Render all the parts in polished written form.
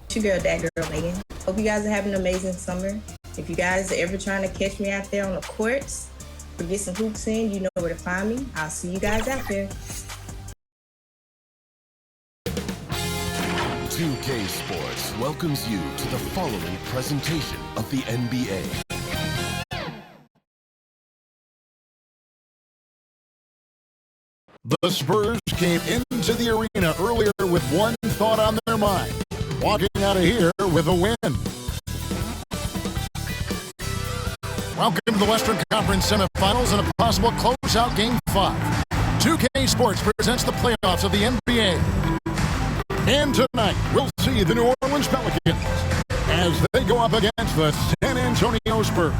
It's your girl, that girl, Megan. Hope you guys are having an amazing summer. If you guys are ever trying to catch me out there on the courts or get some hoops in, you know where to find me. I'll see you guys out there. 2K Sports welcomes you to the following presentation of the NBA. The Spurs came into the arena earlier with one thought on their mind: walking out of here with a win. Welcome to the Western Conference semifinals and a possible closeout Game 5. 2K Sports presents the playoffs of the NBA. And tonight, we'll see the New Orleans Pelicans as they go up against the San Antonio Spurs.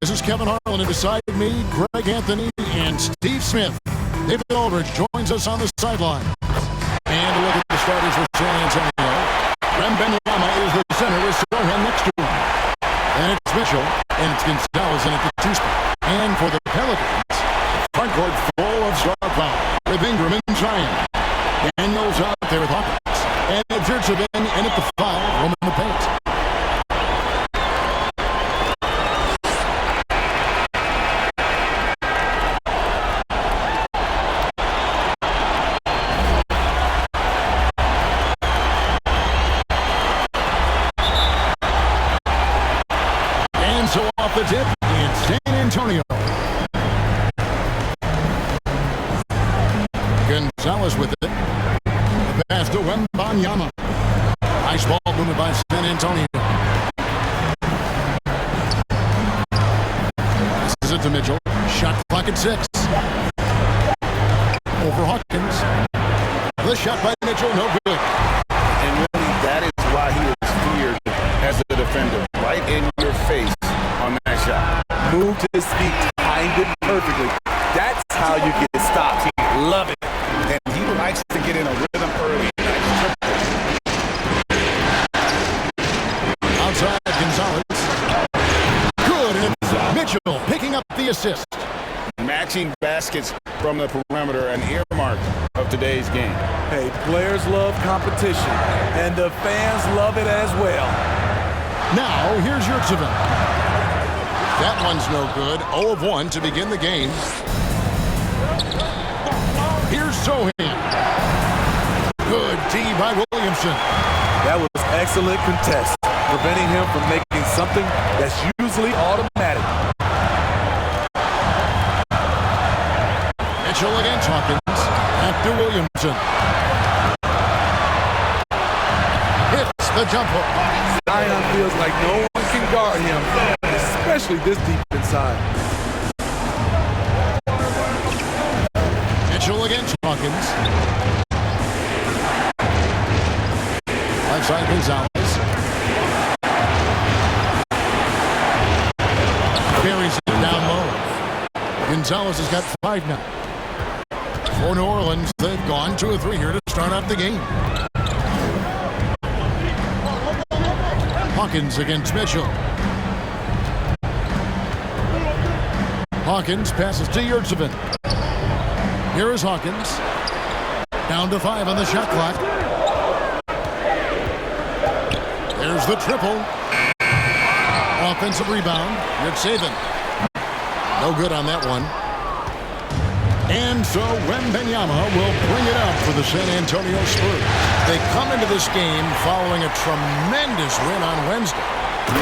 This is Kevin Harlan, and beside me, Greg Anthony and Steve Smith. David Aldridge joins us on the sideline. And a look at the starters for San Antonio. Wembanyama is the center with Sohan next to him. And it's Mitchell, and it's Gonzalez in at the 2 spot. And for the Pelicans, the front court full of star power with Ingram and Zion. Daniels out there with Hawkins. And Jurtsevin in at the 5, roaming the paint. So off the tip, it's San Antonio. Gonzalez with it. The pass to Wembanyama. Nice ball movement by San Antonio. This is it to Mitchell. Shot clock at 6. Over Hawkins. The shot by Mitchell, no good. And really, that is why he is feared as a defender. Right in your face. On that shot. Moved to his feet, timed it perfectly. That's how you get stops. He love it. And he likes to get in a rhythm early. Outside, Gonzalez. Good. And Mitchell picking up the assist. Matching baskets from the perimeter, an earmark of today's game. Hey, players love competition, and the fans love it as well. Now, here's Jurtsevin. That one's no good. 0 of 1 to begin the game. Here's Sohan. Good D by Williamson. That was excellent contest, preventing him from making something that's usually automatic. Mitchell against Hawkins. After Williamson. Hits the jump hook. Zion feels like no one can guard him, especially this deep inside. Mitchell against Hawkins. Left side Gonzalez. Carries it down low. Gonzalez has got 5 now. For New Orleans, they've gone 2 of 3 here to start out the game. Hawkins against Mitchell. Hawkins passes to Jurtsevin. Here is Hawkins. Down to 5 on the shot clock. There's the triple. Offensive rebound. Jurtsevin. No good on that one. And so Wembanyama will bring it up for the San Antonio Spurs. They come into this game following a tremendous win on Wednesday.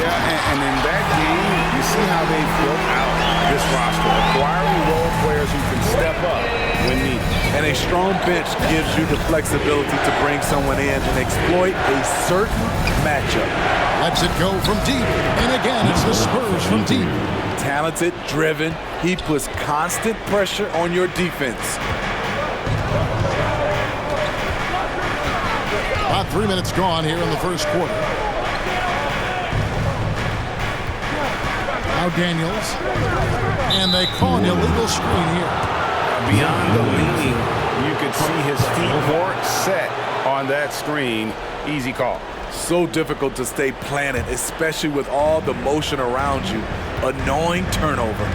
Yeah, and in that game, you see how they built out this roster, acquiring role players who can step up when needed. And a strong bench gives you the flexibility to bring someone in and exploit a certain matchup. Lets it go from deep, and again, it's the Spurs from deep. Talented, driven, he puts constant pressure on your defense. About 3 minutes gone here in the first quarter. Now Daniels, and they call an illegal screen here. Beyond the leaning, you could see his feet more set on that screen. Easy call. So difficult to stay planted, especially with all the motion around you. Annoying turnover.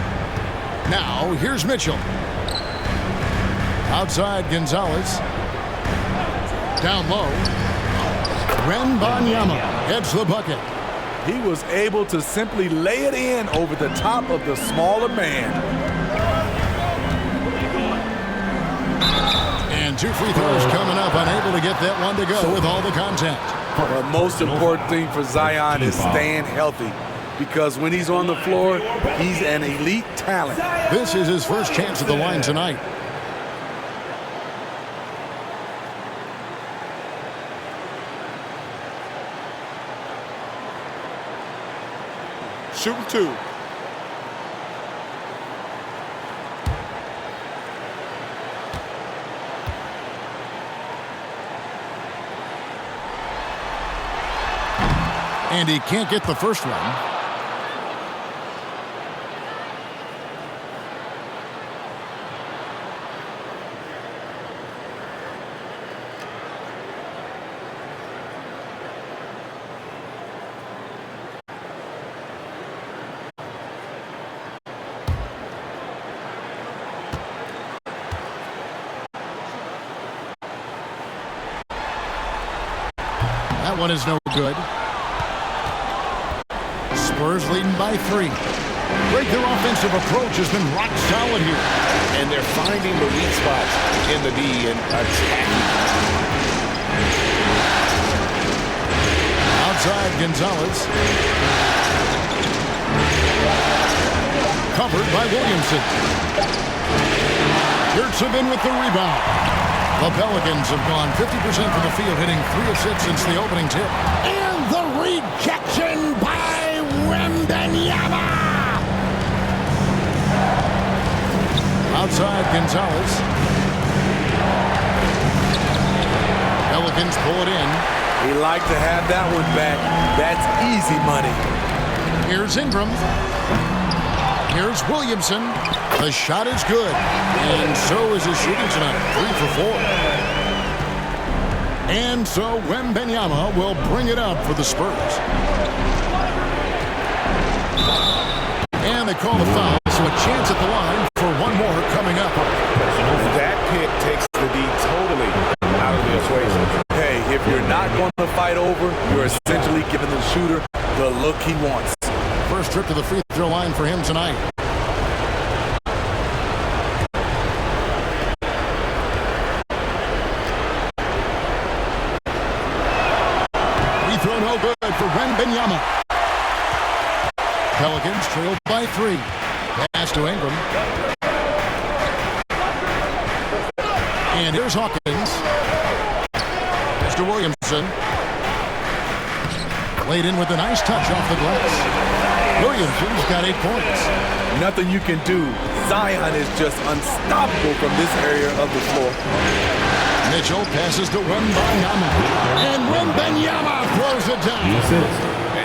Now, here's Mitchell. Outside, Gonzalez. Down low. Wembanyama heads the bucket. He was able to simply lay it in over the top of the smaller man. And 2 free throws coming up, unable to get that one to go with all the contact. The most important thing for Zion is staying healthy, because when he's on the floor, he's an elite talent. This is his first chance at the line tonight. Shooting 2. And he can't get the first one. That one is no good. Spurs leading by 3. Greg, their offensive approach has been rock solid here. And they're finding the weak spots in the D and attacking. Outside, Gonzalez. Covered by Williamson. Yurtsevin with the rebound. The Pelicans have gone 50% from the field, hitting 3 of 6 since the opening tip. And the rejection by Wembanyama. Outside, Gonzalez. Pelicans pull it in. He liked to have that one back. That's easy money. Here's Ingram. Here's Williamson. The shot is good. And so is his shooting tonight. 3 for 4. And so Wembanyama will bring it up for the Spurs. And they call the foul. So a chance at the line for one more coming up. That pick takes the D totally out of the equation. Hey, if you're not going to fight over, you're essentially giving the shooter the look he wants. First trip to the free throw line for him tonight. Free throw no good for Wembanyama. Pelicans trailed by 3. Pass to Ingram. And here's Hawkins. Mr. Williamson. Laid in with a nice touch off the glass. Williamson's got 8 points. Nothing you can do. Zion is just unstoppable from this area of the floor. Mitchell passes to Wembanyama. And Wembanyama throws it down.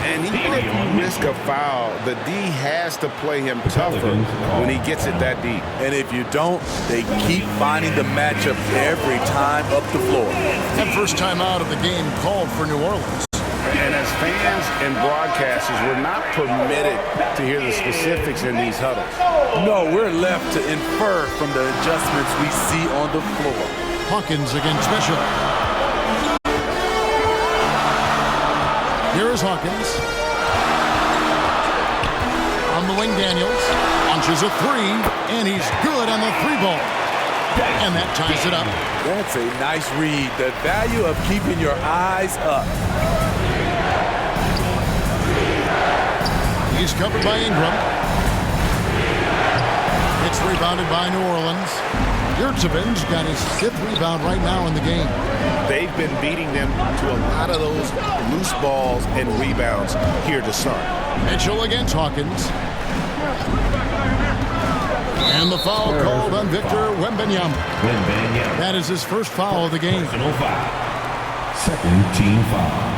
And even if you risk a foul, the D has to play him tougher when he gets it that deep. And if you don't, they keep finding the matchup every time up the floor. That first time out of the game called for New Orleans. And as fans and broadcasters, we're not permitted to hear the specifics in these huddles. No, we're left to infer from the adjustments we see on the floor. Hawkins against Mitchell. Here is Hawkins. On the wing, Daniels. Launches a 3, and he's good on the 3-ball. And that ties it up. That's a nice read. The value of keeping your eyes up. He's covered by Ingram. It's rebounded by New Orleans. Yurtseven's got his 5th rebound right now in the game. They've been beating them to a lot of those loose balls and rebounds here to start. Mitchell against Hawkins. And the foul called on Victor Wembanyama. That is his first foul of the game. Second team foul.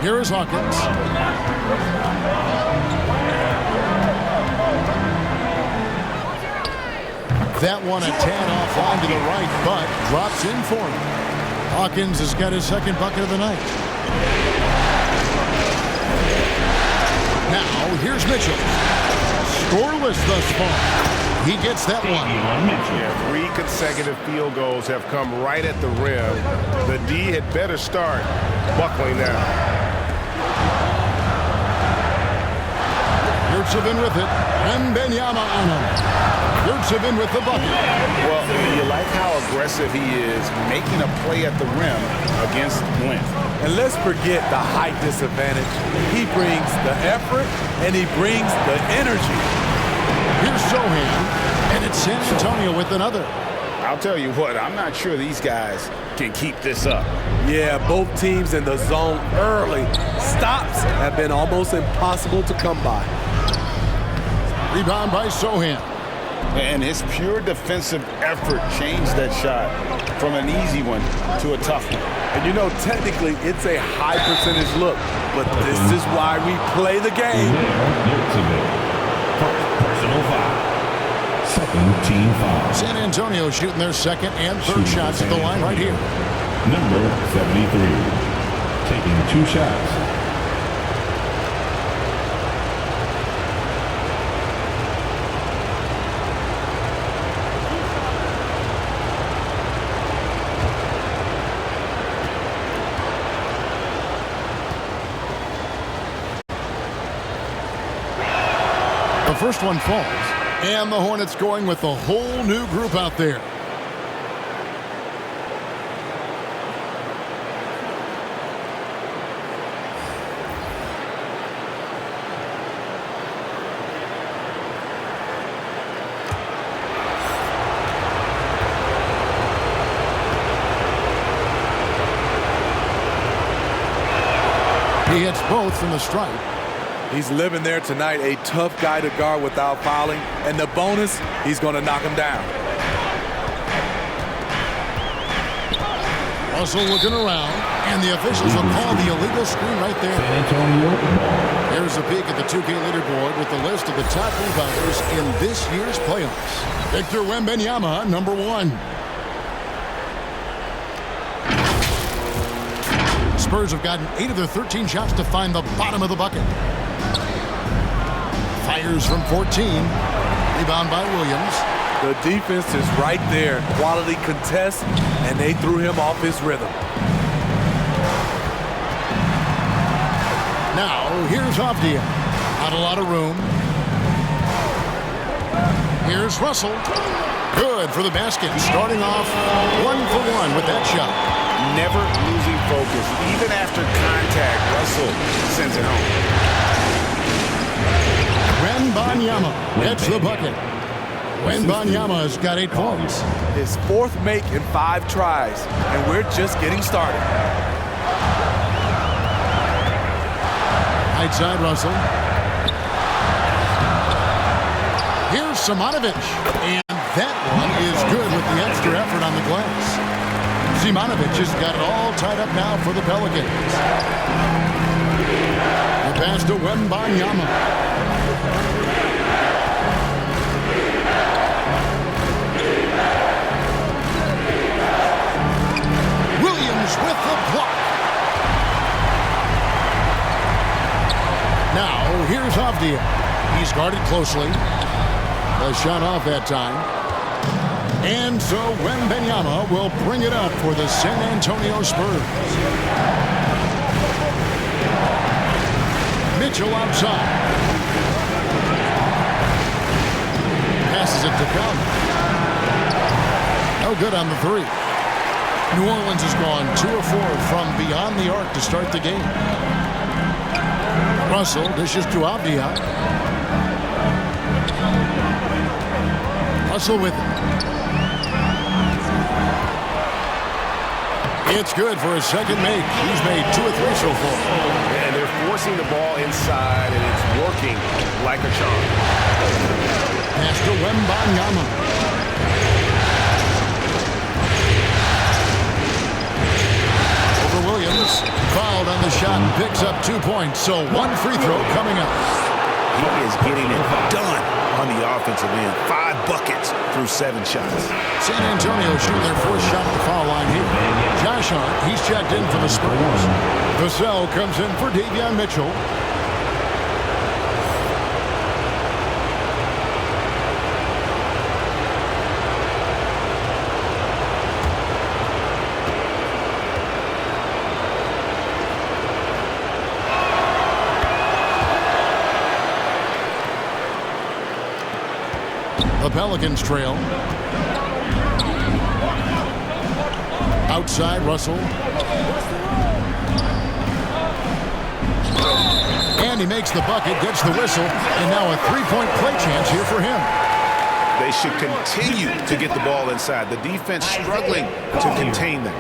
Here is Hawkins. That one a tad offline to the right, but drops in for him. Hawkins has got his 2nd bucket of the night. Now, here's Mitchell. scoreless thus far. He gets that one. Yeah, 3 consecutive field goals have come right at the rim. The D had better start buckling now. Yurtsevin with it. Wembanyama on him. Yurtsevin with the bucket. Well, you like how aggressive he is making a play at the rim against length. And let's forget the height disadvantage. He brings the effort and he brings the energy. Here's Sohan, and it's San Antonio with another. I'll tell you what, I'm not sure these guys can keep this up. Yeah, both teams in the zone early. Stops have been almost impossible to come by. Rebound by Sohan. And his pure defensive effort changed that shot from an easy one to a tough one. And you know, technically, it's a high percentage look, but this is why we play the game. Personal foul. Second team foul. San Antonio shooting their second and third shots at the line right here. Number 73. Taking 2 shots. The first one falls, and the Hornets going with a whole new group out there. He hits both from the stripe. He's living there tonight, a tough guy to guard without fouling. And the bonus, he's going to knock him down. Russell looking around, and the officials will call the illegal screen right there. San Antonio. Here's a peek at the 2K leaderboard with the list of the top rebounders in this year's playoffs. Victor Wembanyama, number 1. Spurs have gotten 8 of their 13 shots to find the bottom of the bucket. Fires from 14. Rebound by Williams. The defense is right there. Quality contest, and they threw him off his rhythm. Now, here's Avdia. Not a lot of room. Here's Russell. Good for the basket. Starting off 1 for 1 with that shot. Never losing focus. Even after contact, Russell sends it home. Wembanyama gets the bucket. Wembanyama has got 8 points. His 4th make in 5 tries, and we're just getting started. Right side, Russell. Here's Simonovic, and that one is good with the extra effort on the glass. Simonovic has got it all tied up now for the Pelicans. The pass to Wembanyama. Williams with the block. Now, here's Avdia. He's guarded closely. The shot off that time. And so Wembanyama will bring it up for the San Antonio Spurs. Mitchell outside. Passes it to Conley. No good on the 3. New Orleans has gone 2 of 4 from beyond the arc to start the game. Russell dishes to Avdia. Russell with it. It's good for his second make. He's made 2 of 3 so far. And they're forcing the ball inside, and it's working like a charm. Pass to Wembanyama. Over Williams. Fouled on the shot and picks up 2 points. So 1 free throw coming up. He is getting it done on the offensive end. 5 buckets through 7 shots. San Antonio shooting their 4th shot at the foul line here. Josh Hart, he's checked in for the Spurs. Vassell comes in for Davion Mitchell. The Pelicans trail. Outside, Russell. And he makes the bucket, gets the whistle, and now a three-point play chance here for him. They should continue to get the ball inside. The defense struggling to contain them.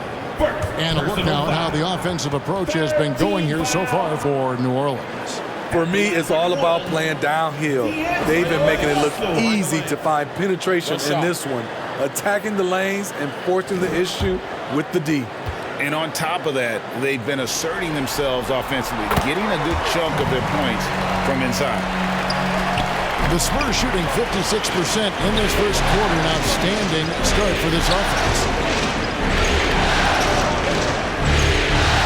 And a look now at how the offensive approach has been going here so far for New Orleans. For me, it's all about playing downhill. They've been making it look easy to find penetration in this one, attacking the lanes and forcing the issue with the D. And on top of that, they've been asserting themselves offensively, getting a good chunk of their points from inside. The Spurs shooting 56% in this first quarter. An outstanding start for this offense.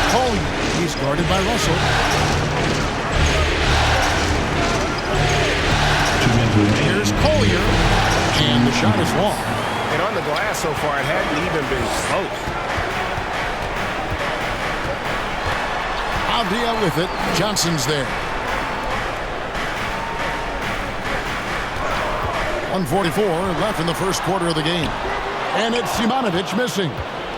Collier, he's guarded by Russell. Here's Collier, and the shot is long. And on the glass so far, it hadn't even been close. Avdia with it. Johnson's there. 1:44 left in the first quarter of the game. And it's Simonovic missing.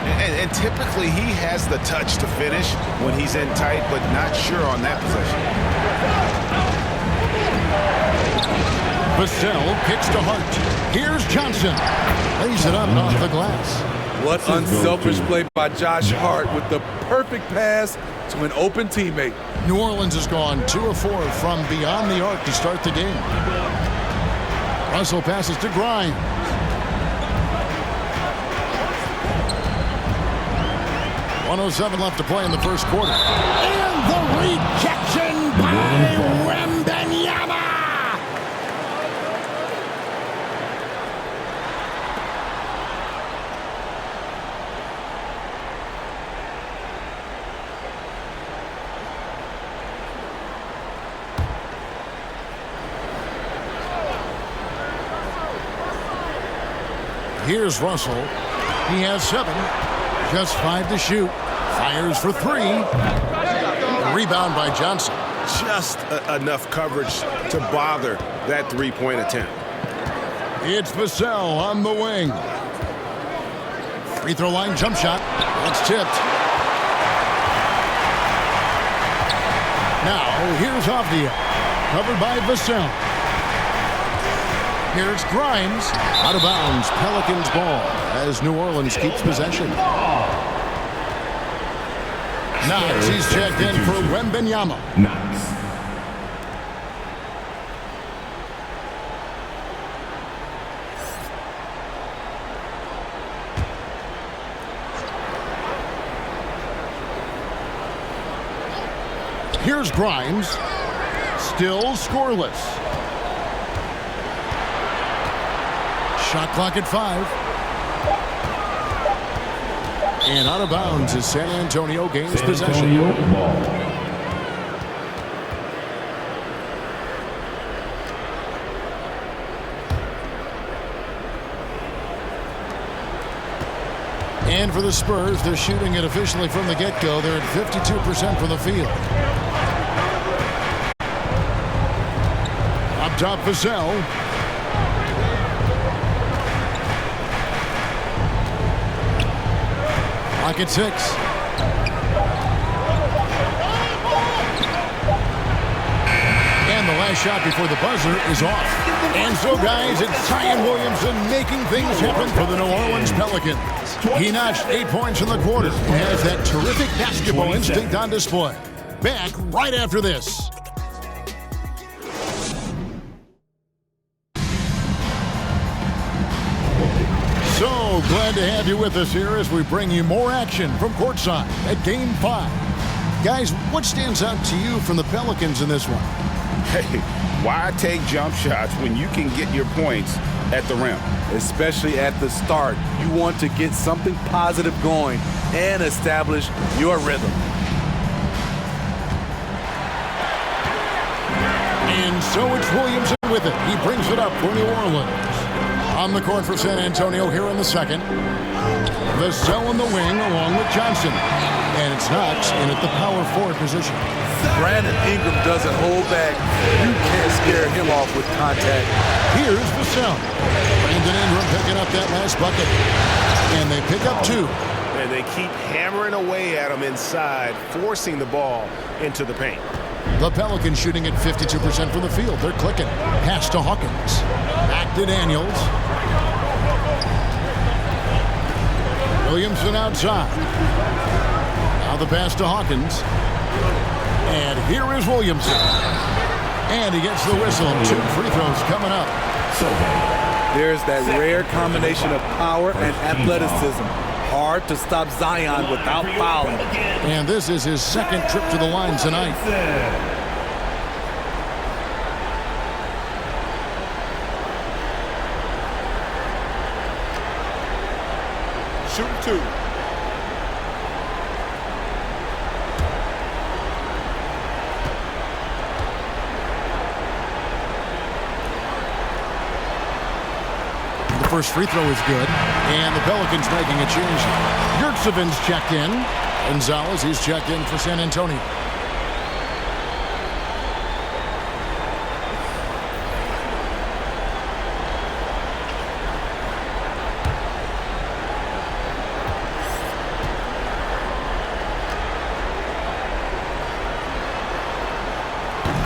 And typically he has the touch to finish when he's in tight, but not sure on that possession. Vassell kicks to Hart. Here's Johnson. Lays it up and off the glass. What unselfish play by Josh Hart with the perfect pass to an open teammate. New Orleans has gone 2 of 4 from beyond the arc to start the game. Russell passes to Grimes. .107 left to play in the first quarter. And the rejection by Wembanyama. Here's Russell. He has 7. Just 5 to shoot. Fires for 3. Rebound by Johnson. Just enough coverage to bother that three-point attempt. It's Vassell on the wing. Free throw line jump shot. That's tipped. Now here's Avdia. Covered by Vassell. Here's Grimes. Out of bounds. Pelicans ball as New Orleans keeps possession. Knox, he's checked in for Wembanyama. Knox. Here's Grimes. Still scoreless. Shot clock at 5. And out of bounds as San Antonio gains possession. And for the Spurs, they're shooting it officially from the get-go. They're at 52% from the field. Up top, Vassell. Clock at 6. And the last shot before the buzzer is off. And so, guys, it's Zion Williamson making things happen for the New Orleans Pelicans. He notched 8 points in the quarter and has that terrific basketball instinct on display. Back right after this. So glad to have you with us here as we bring you more action from courtside at Game 5. Guys, what stands out to you from the Pelicans in this one? Hey, why take jump shots when you can get your points at the rim? Especially at the start. You want to get something positive going and establish your rhythm. And so it's Williamson with it. He brings it up for New Orleans. On the court for San Antonio here in the second. Vassell in the wing along with Johnson. And it's Knox in at the power forward position. Brandon Ingram doesn't hold back. You can't scare him off with contact. Here's Vassell. Brandon Ingram picking up that last bucket. And they pick up 2. And they keep hammering away at him inside, forcing the ball into the paint. The Pelicans shooting at 52% from the field. They're clicking. Pass to Hawkins. Back to Daniels. Williamson outside. Now the pass to Hawkins. And here is Williamson. And he gets the whistle. 2 free throws coming up. There's that rare combination of power and athleticism. Hard to stop Zion without fouling. And this is his second trip to the line tonight. Shoot 2. First free throw is good, and the Pelicans making a change. Yurtseven's checked in. Gonzalez, he's checked in for San Antonio.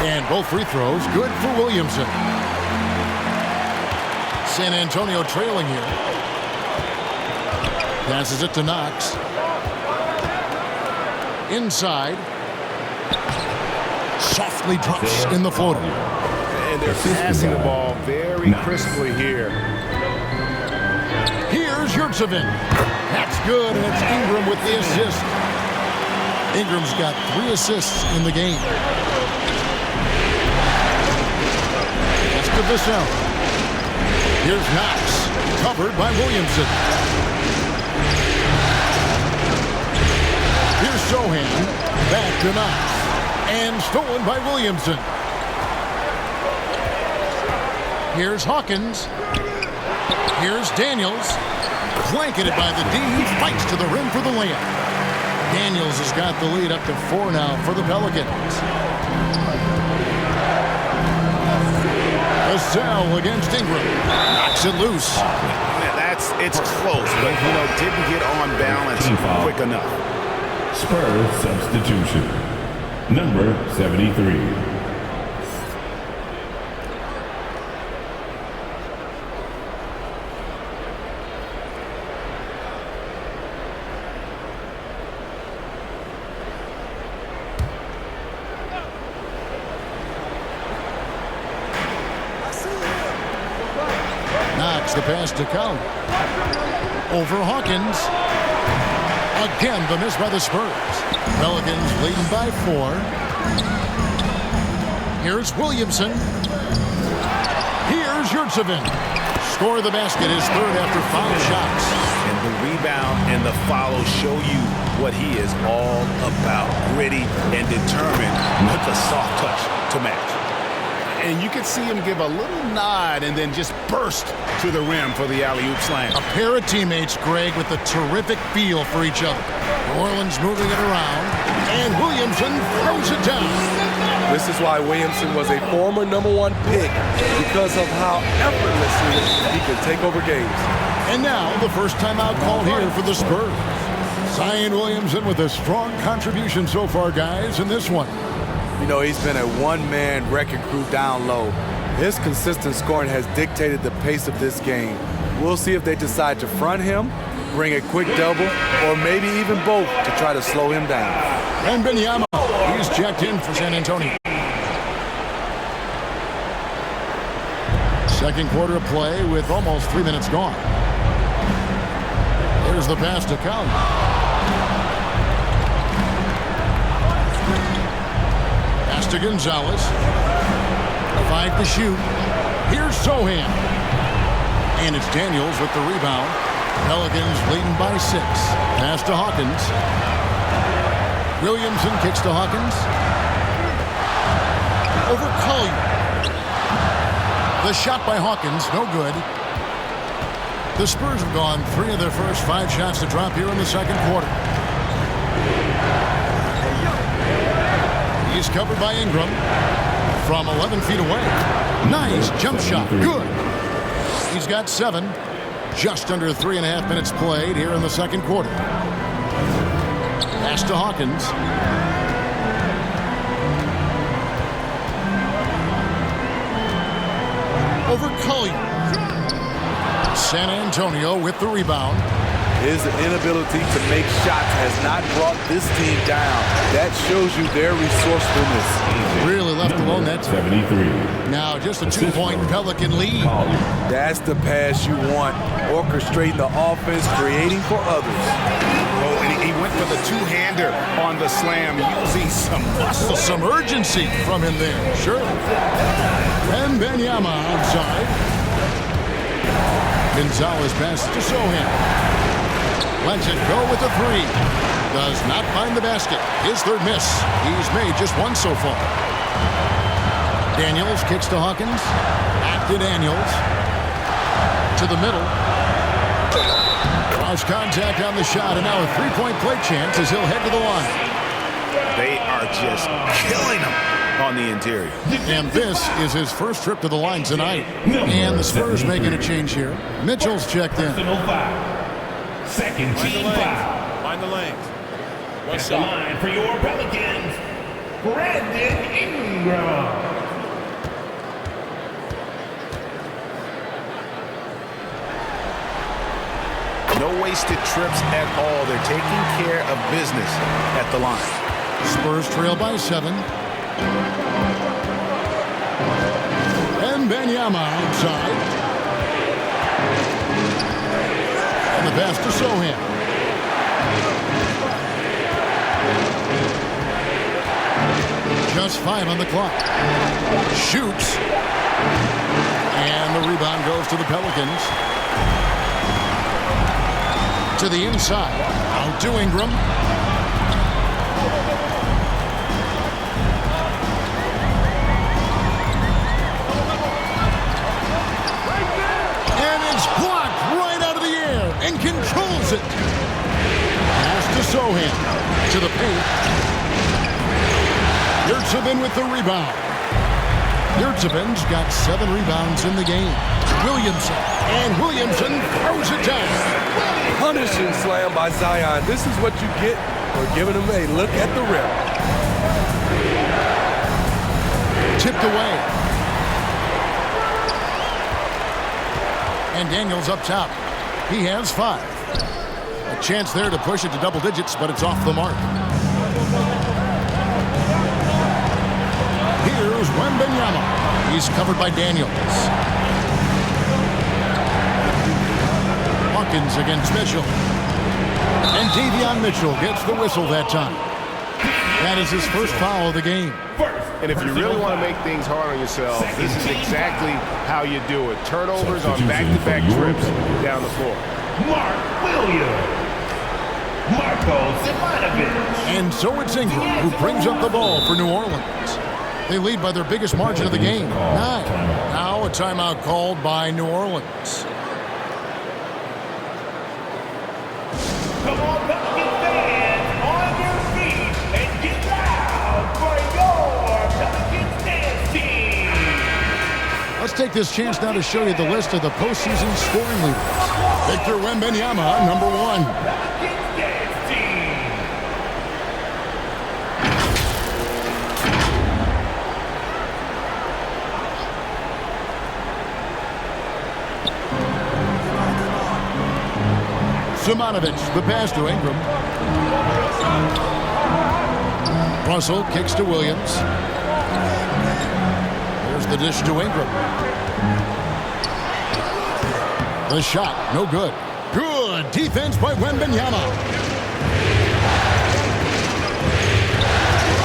And both free throws good for Williamson. San Antonio trailing here. Passes it to Knox. Inside. Softly drops in the floater. And they're passing the ball very crisply here. Here's Yurtseven. That's good, and it's Ingram with the assist. Ingram's got 3 assists in the game. That's to Vassell. Here's Knox, covered by Williamson. Here's Sohan, back to Knox, and stolen by Williamson. Here's Hawkins. Here's Daniels, blanketed by the D, fights to the rim for the layup. Daniels has got the lead up to 4 now for the Pelicans. Vassell against Ingram. Knocks it loose. It's close, but, didn't get on balance quick enough. Spurs substitution. Number 73. The pass to Count. Over Hawkins. Again, the miss by the Spurs. Pelicans leading by 4. Here's Williamson. Here's Yurtseven. Score the basket, his 3rd after 5 shots. And the rebound and the follow show you what he is all about. Gritty and determined with a soft touch to match. And you can see him give a little nod and then just burst to the rim for the alley-oop slam. A pair of teammates, Greg, with a terrific feel for each other. New Orleans moving it around, and Williamson throws it down. This is why Williamson was a former #1 pick, because of how effortlessly he could take over games. And now the first timeout called here for the Spurs. Zion Williamson with a strong contribution so far, guys, in this one. He's been a one-man wrecking crew down low. His consistent scoring has dictated the pace of this game. We'll see if they decide to front him, bring a quick double, or maybe even both to try to slow him down. And Benyama, he's checked in for San Antonio. Second quarter of play with almost 3 minutes gone. Here's the pass to Count. Pass to Gonzalez. 5 to shoot. Here's Sohan. And it's Daniels with the rebound. Pelicans leading by 6. Pass to Hawkins. Williamson kicks to Hawkins. Over Collier. The shot by Hawkins, no good. The Spurs have gone 3 of their first 5 shots to drop here in the second quarter. He's covered by Ingram from 11 feet away. Nice jump shot. Good. He's got 7. Just under 3.5 minutes played here in the second quarter. Pass to Hawkins. Over Collier. San Antonio with the rebound. His inability to make shots has not brought this team down. That shows you their resourcefulness. Really left alone that time. 73. Now just a 2-point Pelican lead. That's the pass you want. Orchestrating the offense, creating for others. Oh, and he went for the two-hander on the slam, using some muscle. Some urgency from him there, sure. And Benyama outside. Gonzalez passes to Sohan. Lets it go with the 3. Does not find the basket. His third miss. He's made just 1 so far. Daniels kicks to Hawkins. Back to Daniels. To the middle. Draws contact on the shot, and now a 3-point play chance as he'll head to the line. They are just killing him on the interior. And this is his first trip to the line tonight. And the Spurs making a change here. Mitchell's checked in. Second team foul. Find the lanes. At the line for your Pelicans, Brandon Ingram. No wasted trips at all. They're taking care of business at the line. Spurs trail by 7. And Benyama outside. And the pass to Sohan. Just 5 on the clock. Shoots. And the rebound goes to the Pelicans. To the inside. Out to Ingram. And it's blocked right out of the air and controls it. Pass to Sohan. To the paint. Yurtsevin with the rebound. Yurtsevin's got 7 rebounds in the game. Williamson. And Williamson throws it down. Punishing slam by Zion. This is what you get for giving him a look at the rim. Tipped away. And Daniels up top. He has 5. A chance there to push it to double digits, but it's off the mark. Here's Wembanyama. He's covered by Daniels. Hawkins against Mitchell. And Davion Mitchell gets the whistle that time. That is his first foul of the game. And if you really want to make things hard on yourself, this is exactly how you do it. Turnovers on back-to-back trips down the floor. Mark Williams. Marco Zivanovic. And so it's Ingram who brings up the ball for New Orleans. They lead by their biggest margin of the game, 9. Now a timeout called by New Orleans. Come on, Pelican fans, on your feet and get loud for your Pelicans dance team. Let's take this chance now to show you the list of the postseason scoring leaders. Victor Wembanyama, number 1. Pelicans dance team. Zivanovic, the pass to Ingram. Russell kicks to Williams. There's the dish to Ingram. The shot, no good. Good defense by Wembanyama.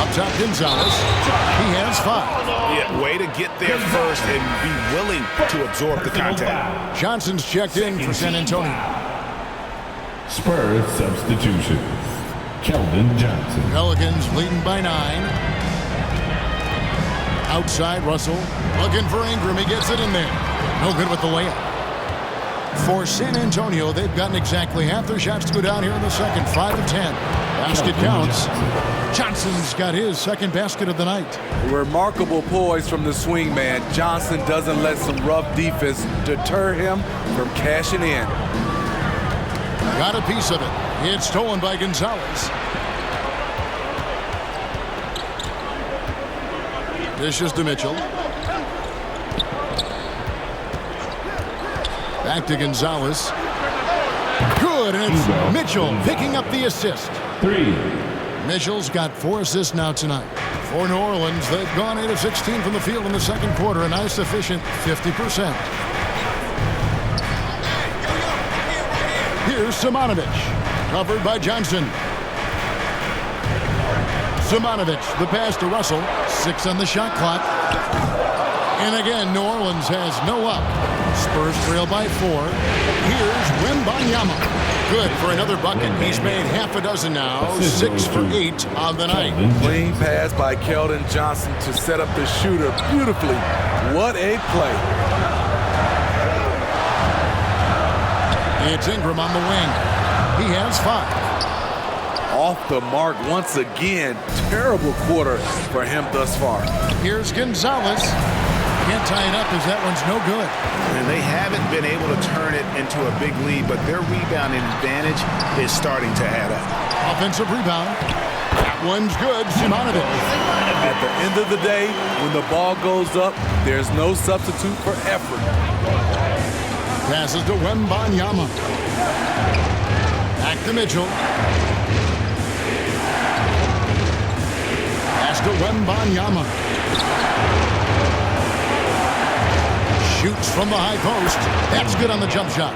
Up top, Gonzalez. He has 5. Yeah, way to get there first and be willing to absorb the contact. Johnson's checked in for San Antonio. Spurs substitution. Keldon Johnson. Pelicans leading by 9. Outside, Russell looking for Ingram. He gets it in there. No good with the layup. For San Antonio, they've gotten exactly half their shots to go down here in the second. 5 of 10. Basket counts. Johnson's got his second basket of the night. Remarkable poise from the swing man. Johnson doesn't let some rough defense deter him from cashing in. Got a piece of it. It's stolen by Gonzalez. Dishes to Mitchell. Back to Gonzalez. Good, and it's Mitchell picking up the assist. 3. Mitchell's got 4 assists now tonight. For New Orleans, they've gone 8 of 16 from the field in the second quarter, a nice efficient 50%. Here's Simonovic, covered by Johnson. Simonovic, the pass to Russell. 6 on the shot clock. And again, New Orleans has no up. Spurs trail by 4. Here's Wembanyama. Good for another bucket. He's made half a dozen now. 6 for 8 on the night. Clean pass by Keldon Johnson to set up the shooter beautifully. What a play. It's Ingram on the wing. He has 5. Off the mark once again. Terrible quarter for him thus far. Here's Gonzalez. Can't tie it up as that one's no good. And they haven't been able to turn it into a big lead, but their rebounding advantage is starting to add up. Offensive rebound. That one's good. Simonovic. At the end of the day, when the ball goes up, there's no substitute for effort. Passes to Wembanyama. Back to Mitchell. Pass to Wembanyama. Shoots from the high post. That's good on the jump shot.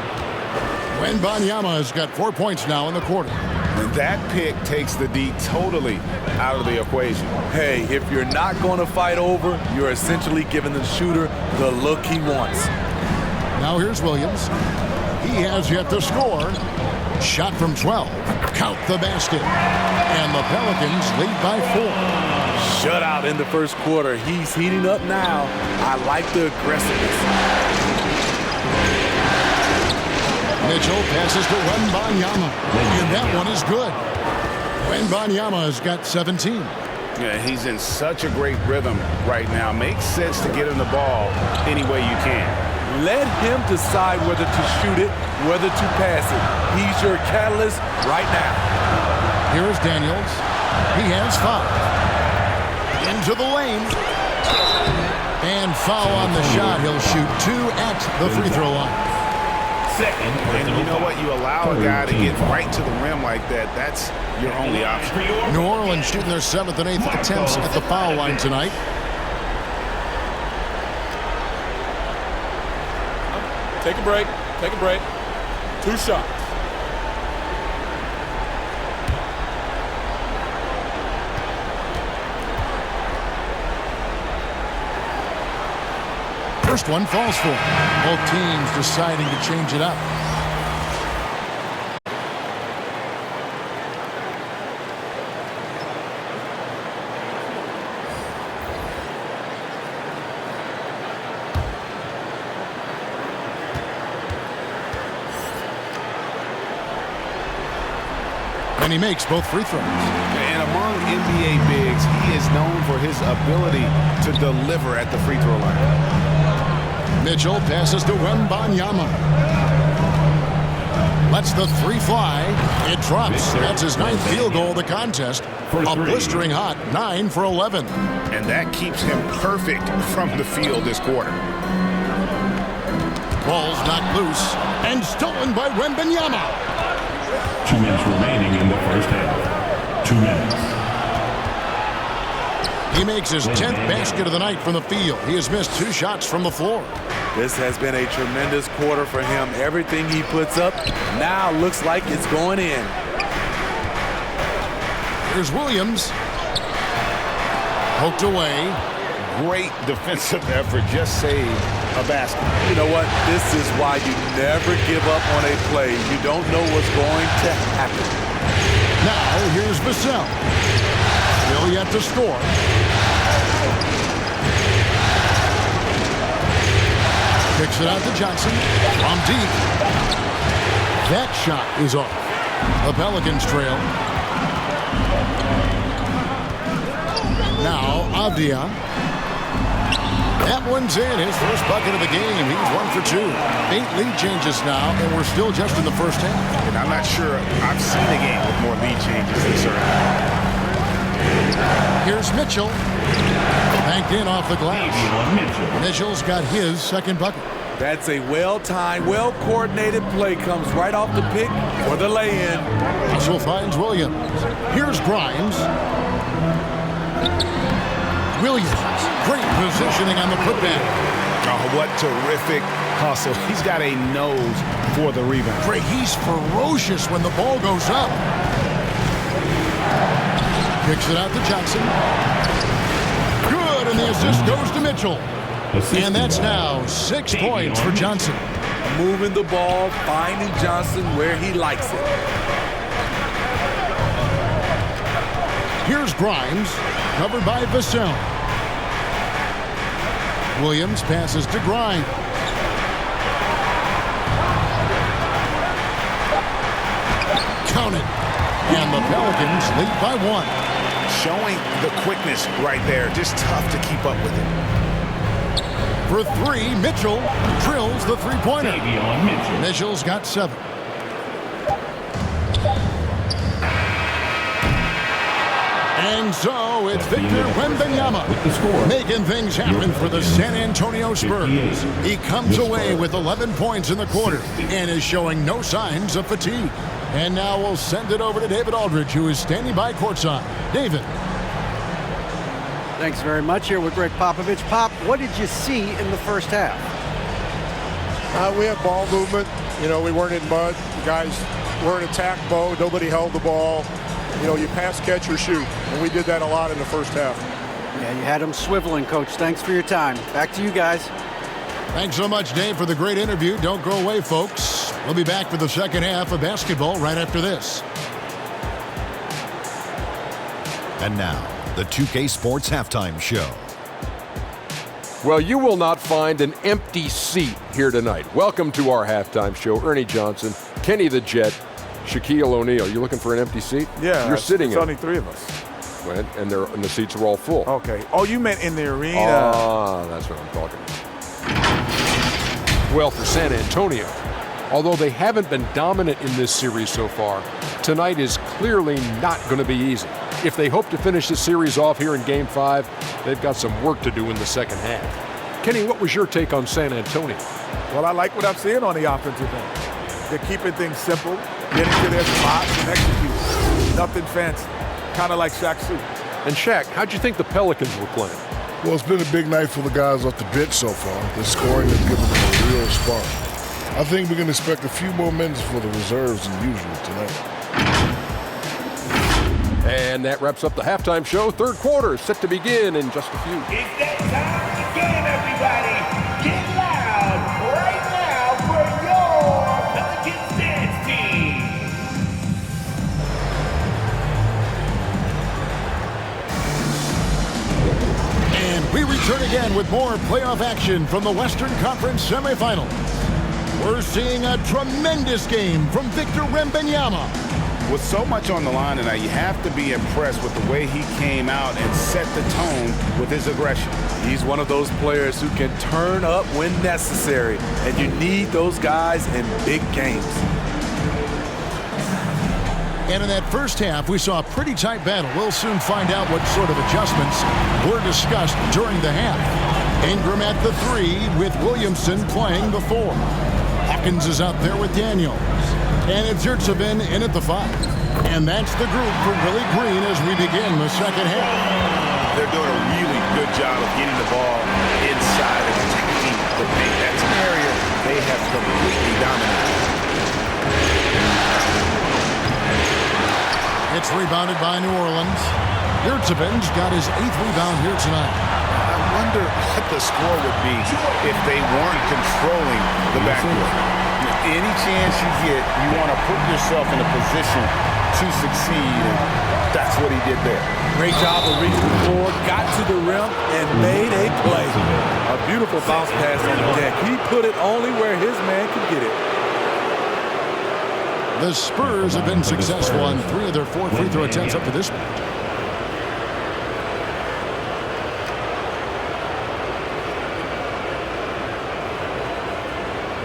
Wembanyama has got 4 points now in the quarter. And that pick takes the D totally out of the equation. Hey, if you're not going to fight over, you're essentially giving the shooter the look he wants. Now here's Williams. He has yet to score. Shot from 12. Count the basket. And the Pelicans lead by 4. Shutout in the first quarter. He's heating up now. I like the aggressiveness. Mitchell passes to Wembanyama. And that one is good. Wembanyama has got 17. Yeah, he's in such a great rhythm right now. Makes sense to get him the ball any way you can. Let him decide whether to shoot it, whether to pass it. He's your catalyst right now. Here is Daniels. He has 5. Into the lane. And foul on the shot. He'll shoot 2 at the free throw line. And you know what? You allow a guy to get right to the rim like that. That's your only option. New Orleans shooting their 7th and 8th attempts at the foul line tonight. Take a break. Take a break. 2 shots. First one falls for him. Both teams deciding to change it up. And he makes both free throws. And among NBA bigs, he is known for his ability to deliver at the free throw line. Mitchell passes to Wembanyama. Lets the 3 fly. It drops. That's his 9th field goal of the contest. A blistering hot 9 for 11. And that keeps him perfect from the field this quarter. Ball's knocked loose and stolen by Wembanyama. 2 minutes remaining in the first half. 2 minutes. He makes his 10th basket of the night from the field. He has missed 2 shots from the floor. This has been a tremendous quarter for him. Everything he puts up now looks like it's going in. Here's Williams. Poked away. Great defensive effort. Just saved a basket. You know what? This is why you never give up on a play. You don't know what's going to happen. Now here's Vassell. Still yet to score. Kicks it out to Johnson. From deep. That shot is off. The Pelicans trail. Now, Avdia. That one's in. His first bucket of the game. He's 1 for 2. 8 lead changes now, and we're still just in the first half. And I'm not sure I've seen a game with more lead changes this early. Here's Mitchell. Banked in off the glass. Mitchell's got his second bucket. That's a well-timed, well-coordinated play. Comes right off the pick for the lay-in. Russell finds Williams. Here's Grimes. Williams. Great positioning on the putback. Oh, what terrific hustle. He's got a nose for the rebound. Great. He's ferocious when the ball goes up. Kicks it out to Johnson. Good, and the assist goes to Mitchell. And that's now 6 points for Johnson. Moving the ball, finding Johnson where he likes it. Here's Grimes, covered by Vassell. Williams passes to Grimes. Count it. And the Pelicans lead by 1. Showing the quickness right there. Just tough to keep up with it. For 3, Mitchell drills the three-pointer. Mitchell's got 7. And so it's Victor Wembanyama making things happen for the San Antonio Spurs. He comes away with 11 points in the quarter and is showing no signs of fatigue. And now we'll send it over to David Aldridge, who is standing by courtside. David. Thanks very much. Here with Greg Popovich. Pop, what did you see in the first half? We had ball movement. You know, we weren't in mud. The guys weren't attack mode. Nobody held the ball. You know, you pass, catch, or shoot. And we did that a lot in the first half. Yeah, you had them swiveling, Coach. Thanks for your time. Back to you guys. Thanks so much, Dave, for the great interview. Don't go away, folks. We'll be back for the second half of basketball right after this. And now, the 2K Sports Halftime Show. Well, you will not find an empty seat here tonight. Welcome to our halftime show. Ernie Johnson, Kenny the Jet, Shaquille O'Neal. You looking for an empty seat? Yeah. You're sitting it's in. only 3 of us. And the seats are all full. Okay. Oh, you meant in the arena. Ah, that's what I'm talking about. Well, for San Antonio, although they haven't been dominant in this series so far, tonight is clearly not going to be easy. If they hope to finish the series off here in Game 5, they've got some work to do in the second half. Kenny, what was your take on San Antonio? Well, I like what I'm seeing on the offensive end. They're keeping things simple, getting to their spots and executing. Nothing fancy. Kind of like Shaq suit. And Shaq, how'd you think the Pelicans were playing? Well, it's been a big night for the guys off the bench so far. The scoring has given them a real spark. I think we can expect a few more minutes for the reserves than usual tonight. And that wraps up the halftime show. Third quarter is set to begin in just a few. It's that time of the game, everybody. Get loud right now for your Pelicans dance team. And we return again with more playoff action from the Western Conference semifinals. We're seeing a tremendous game from Victor Wembanyama. With so much on the line tonight, you have to be impressed with the way he came out and set the tone with his aggression. He's one of those players who can turn up when necessary, and you need those guys in big games. And in that first half, we saw a pretty tight battle. We'll soon find out what sort of adjustments were discussed during the half. Ingram at the 3 with Williamson playing the 4. Hawkins is out there with Daniels. And it's Yurtsevin in at the 5. And that's the group for Willie Green as we begin the second half. They're doing a really good job of getting the ball inside and protecting the paint. That's an area they have completely dominated. It's rebounded by New Orleans. Yurtsevin's got his 8th rebound here tonight. I wonder what the score would be if they weren't controlling the backcourt. Any chance you get, you want to put yourself in a position to succeed, and that's what he did there. Great job of reaching the floor, got to the rim, and made a play. A beautiful bounce pass on the deck. He put it only where his man could get it. The Spurs have been successful on 3 of their 4 free throw attempts up to this point.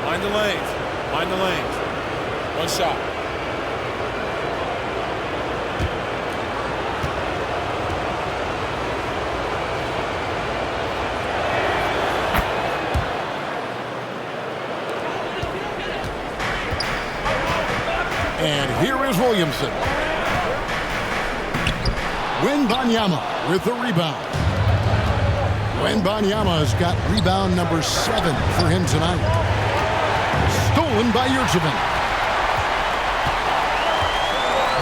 Mind the lanes. Mind the lanes. One shot. And here is Williamson. Wembanyama with the rebound. Wembanyama has got rebound number 7 for him tonight. Stolen by Yurtseven.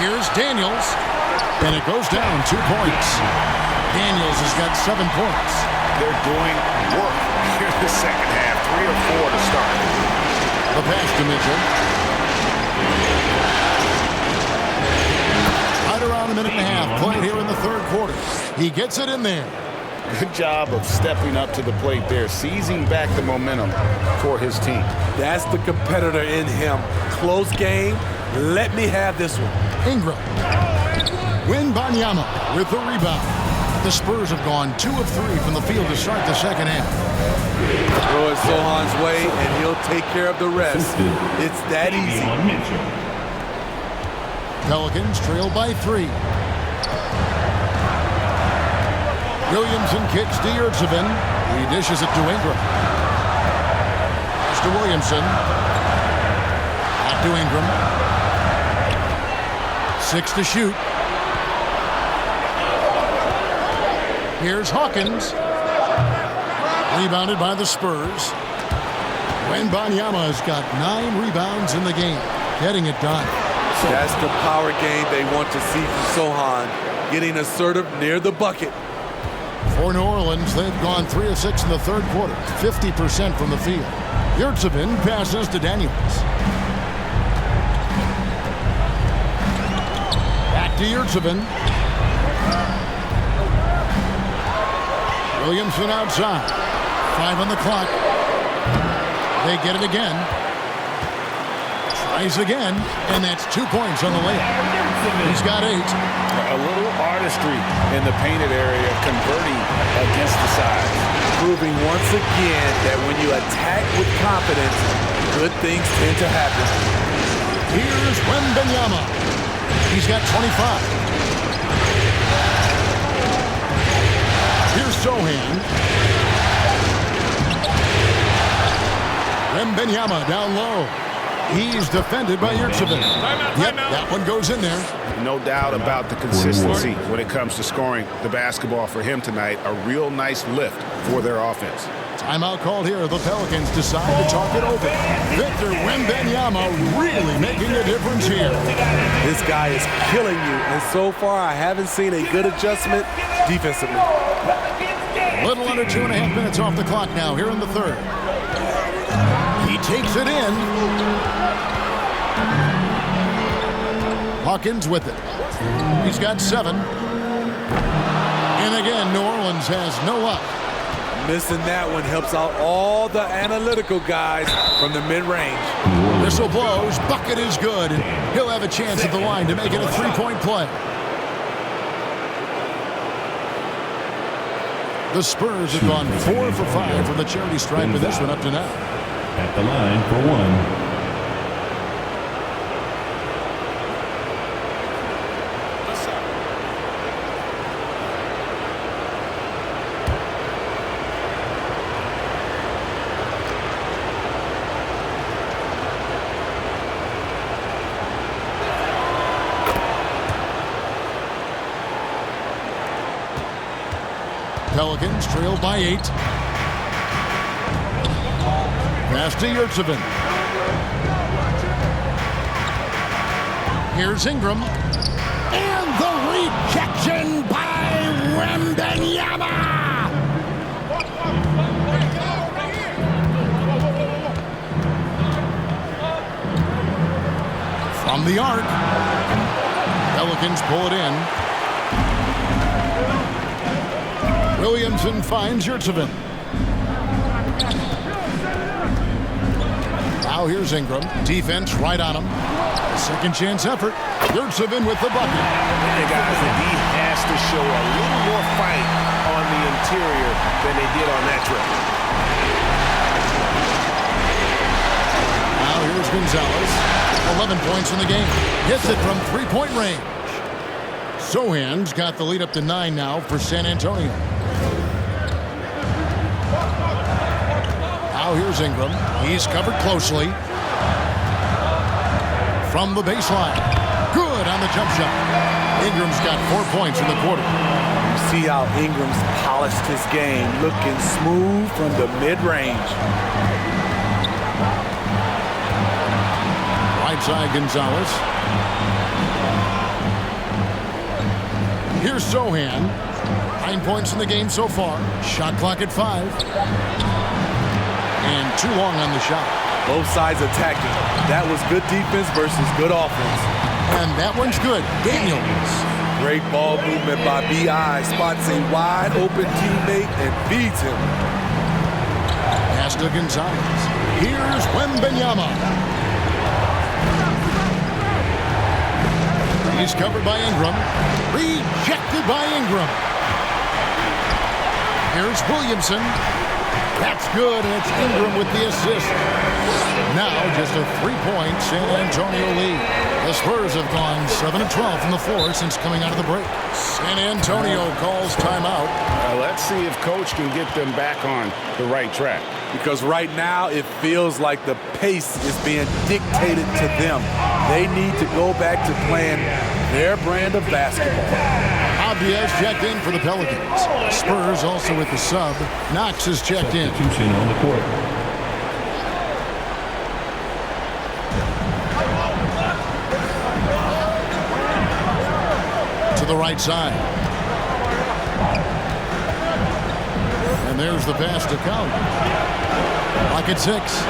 Here's Daniels. And it goes down 2 points. Daniels has got 7 points. They're doing work here in the second half. 3 or 4 to start. The pass to Mitchell. Right around a minute and a half played here in the third quarter. He gets it in there. Good job of stepping up to the plate there, seizing back the momentum for his team. That's the competitor in him. Close game. Let me have this one. Ingram. Wembanyama with the rebound. The Spurs have gone 2 of 3 from the field to start the second half. Throw it Sohan's way, and he'll take care of the rest. It's that easy. Pelicans trail by 3. Williamson kicks to Yurtseven. He dishes it to Ingram. It's to Williamson. Back to Ingram. 6 to shoot. Here's Hawkins. Rebounded by the Spurs. Wembanyama has got 9 rebounds in the game, getting it done. That's the power game they want to see from Sohan, getting assertive near the bucket. For New Orleans, they've gone 3 of 6 in the third quarter, 50% from the field. Yurtseven passes to Daniels. Back to Yurtseven. Williamson outside. 5 on the clock. They get it again. Tries again, and that's 2 points on the layup. He's got 8. A little artistry in the painted area, converting against the side. Proving once again that when you attack with confidence, good things tend to happen. Here's Wembanyama. He's got 25. Here's Sohan. Wembanyama down low. He's defended by Yurtseven. Yep, that one goes in there. No doubt about the consistency when it comes to scoring the basketball for him tonight. A real nice lift for their offense. Timeout called here. The Pelicans decide to talk it over. Victor Wembanyama really making a difference here. This guy is killing you, and so far I haven't seen a good adjustment defensively. A little under 2.5 minutes off the clock now here in the third. He takes it in. Hawkins with it. He's got 7. And again, New Orleans has no luck. Missing that one helps out all the analytical guys from the mid-range. Whistle blows. Bucket is good. And he'll have a chance at the line to make it a 3-point play. The Spurs have gone 4 for 5 from the charity stripe with this one up to now. At the line for 1. Pelicans trail by 8. Pass to Yurtseven. Here's Ingram. And the rejection by Wembanyama. From the arc. Pelicans pull it in. Williamson finds Yurtsevin. Now here's Ingram. Defense right on him. Second chance effort. Yurtsevin with the bucket. Hey guys, the D has to show a little more fight on the interior than they did on that trip. Now here's Gonzalez. 11 points in the game. Hits it from three-point range. Sohan's got the lead up to 9 now for San Antonio. Now here's Ingram. He's covered closely. From the baseline. Good on the jump shot. Ingram's got 4 points in the quarter. You see how Ingram's polished his game, looking smooth from the mid-range. Right side Gonzalez. Here's Sohan. 9 points in the game so far. Shot clock at 5. And too long on the shot. Both sides attacking. That was good defense versus good offense. And that one's good. Daniels. Great ball movement by B.I. Spots a wide open teammate and feeds him. Pass to Gonzalez. Here's Wembanyama. He's covered by Ingram. Rejected by Ingram. Here's Williamson. That's good, and it's Ingram with the assist. Now just a 3-point San Antonio lead. The Spurs have gone 7-12 from the floor since coming out of the break. San Antonio calls timeout. Let's see if Coach can get them back on the right track. Because right now it feels like the pace is being dictated to them. They need to go back to playing their brand of basketball. Abdia's checked in for the Pelicans. Spurs also with the sub. Knox is checked in. Substitution on the court. To the right side. And there's the pass to Count. Clock at 6.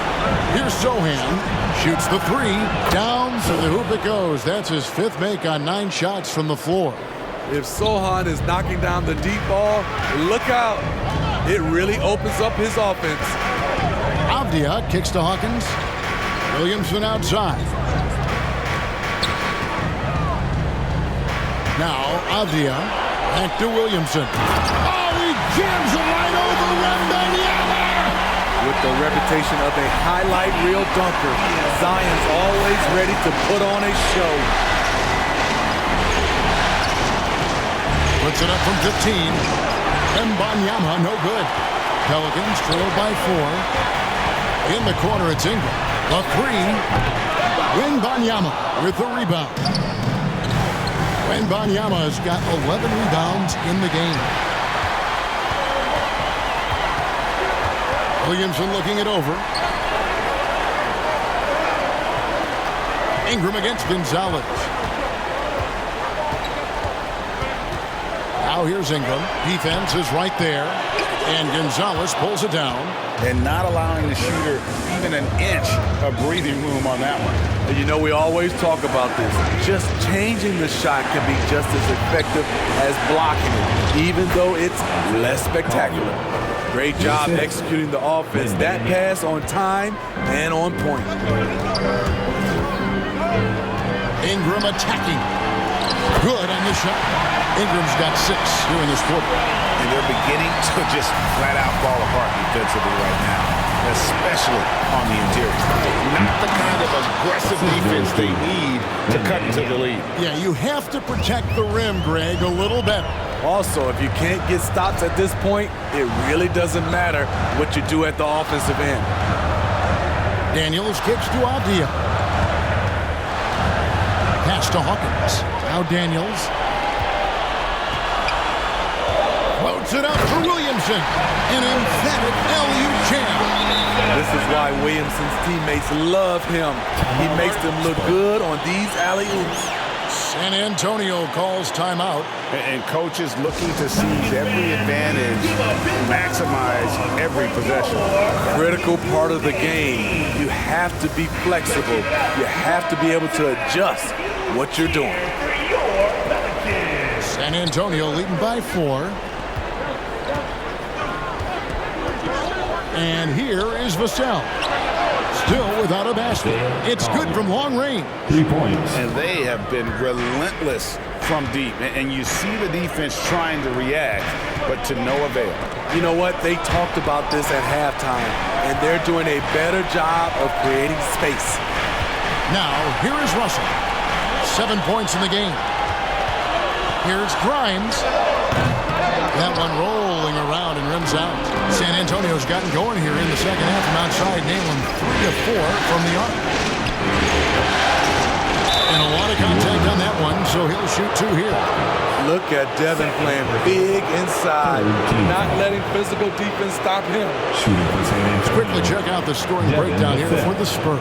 Here's Sohan. Shoots the 3. Down to the hoop it goes. That's his 5th make on 9 shots from the floor. If Sohan is knocking down the deep ball, look out. It really opens up his offense. Avdia kicks to Hawkins. Williamson outside. Now Avdia back to Williamson. Oh, he jams it right over Wembanyama. With the reputation of a highlight reel dunker, Zion's always ready to put on a show. Puts it up from 15. Wembanyama, no good. Pelicans trail by 4. In the corner, it's Ingram. The 3. Wembanyama with the rebound. Wembanyama has got 11 rebounds in the game. Williamson looking it over. Ingram against Gonzalez. Now here's Ingram. Defense is right there. And Gonzalez pulls it down. And not allowing the shooter even an inch of breathing room on that one. And you know, we always talk about this. Just changing the shot can be just as effective as blocking it, even though it's less spectacular. Great job executing the offense. That pass on time and on point. Ingram attacking. Good on the shot. Ingram's got 6 here in this quarter. And they're beginning to just flat out fall apart defensively right now, especially on the interior. Not the kind of aggressive defense they need to cut into the lead. Yeah, you have to protect the rim, Greg, a little better. Also, if you can't get stops at this point, it really doesn't matter what you do at the offensive end. Daniels kicks to Avdia. Pass to Hawkins. Now Daniels. Floats it up for Williamson. An emphatic LU jam. This is why Williamson's teammates love him. He makes them look good on these alley-oops. San Antonio calls timeout. And coaches looking to seize every advantage, maximize every possession. Critical part of the game. You have to be flexible. You have to be able to adjust what you're doing. San Antonio leading by 4. And here is Vassell. Still without a basket. It's good from long range. 3 points. And they have been relentless from deep. And you see the defense trying to react, but to no avail. You know what? They talked about this at halftime, and they're doing a better job of creating space. Now, here is Russell. 7 points in the game. Here's Grimes. That one rolling around and rims out. San Antonio's gotten going here in the second half from outside, nailing 3 of 4 from the arc. And a lot of contact on that one, so he'll shoot 2 here. Look at Devin playing big inside, not letting physical defense stop him. Let's quickly check out the scoring breakdown here for the Spurs.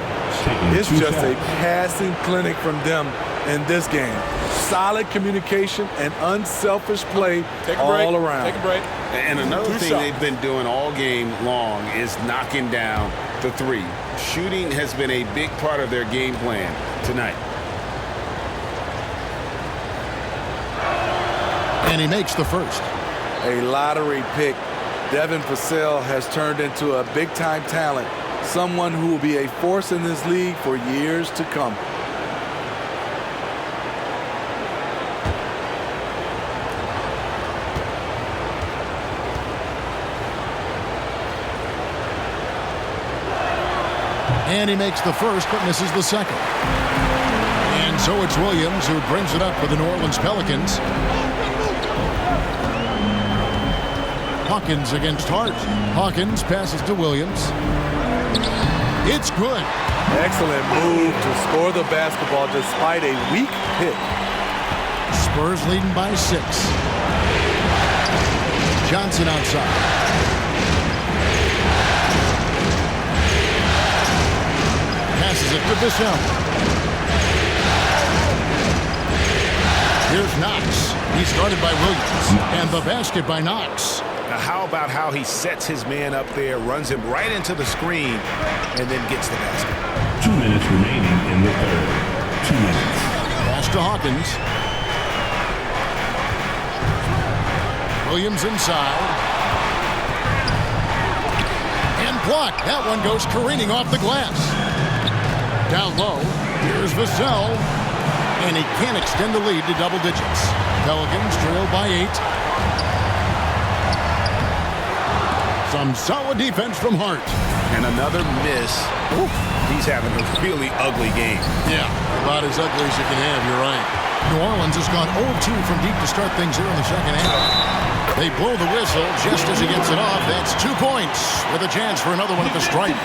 It's just a passing clinic from them in this game. Solid communication and unselfish play all around. Take a break. And another thing they've been doing all game long is knocking down the 3. Shooting has been a big part of their game plan tonight. And he makes the first. A lottery pick. Devin Vassell has turned into a big-time talent, someone who will be a force in this league for years to come. And he makes the first, but misses the second. And so it's Williams who brings it up for the New Orleans Pelicans. Hawkins against Hart. Hawkins passes to Williams. It's good. Excellent move to score the basketball despite a weak hit. Spurs leading by 6. Johnson outside. Passes it to Vassell. Here's Knox. He's guarded by Williams. And the basket by Knox. Now, how about how he sets his man up there, runs him right into the screen, and then gets the basket. 2 minutes remaining in the third. 2 minutes. Pass to Hawkins. Williams inside. And blocked. That one goes careening off the glass. Down low. Here's Vassell. And he can't extend the lead to double digits. Pelicans trail by 8. Some solid defense from Hart. And another miss. Oof. He's having a really ugly game. Yeah, about as ugly as you can have, you're right. New Orleans has gone 0-2 from deep to start things here in the second half. They blow the whistle just as he gets it off. That's 2 points with a chance for another one at the stripe.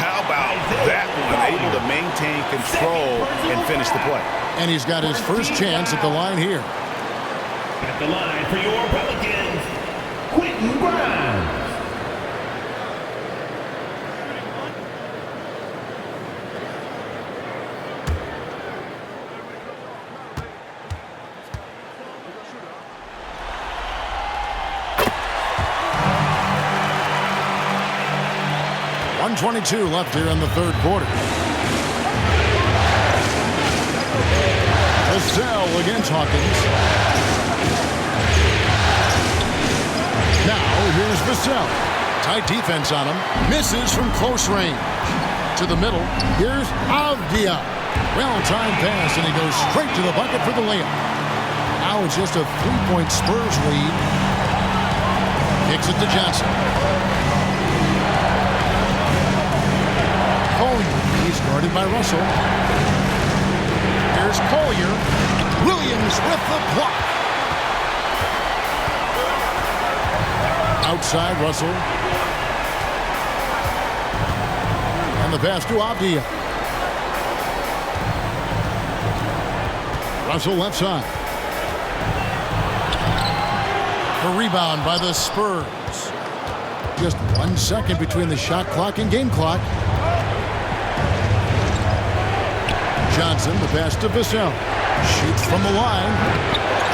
How about that one? Able to maintain control and finish the play. And he's got his first chance at the line here. At the line for your Pelicans, Quentin Grimes. .122 left here in the third quarter. Vassell against Hawkins. Now here's Vassell. Tight defense on him. Misses from close range. To the middle. Here's Avdia. Well-timed pass, and he goes straight to the bucket for the layup. Now it's just a 3-point Spurs lead. Kicks it to Johnson. He's guarded by Russell. Here's Collier. Williams with the block. Outside Russell. And the pass to Avdia. Russell left side. A rebound by the Spurs. Just 1 second between the shot clock and game clock. Johnson, the pass to Vassell. Shoots from the line.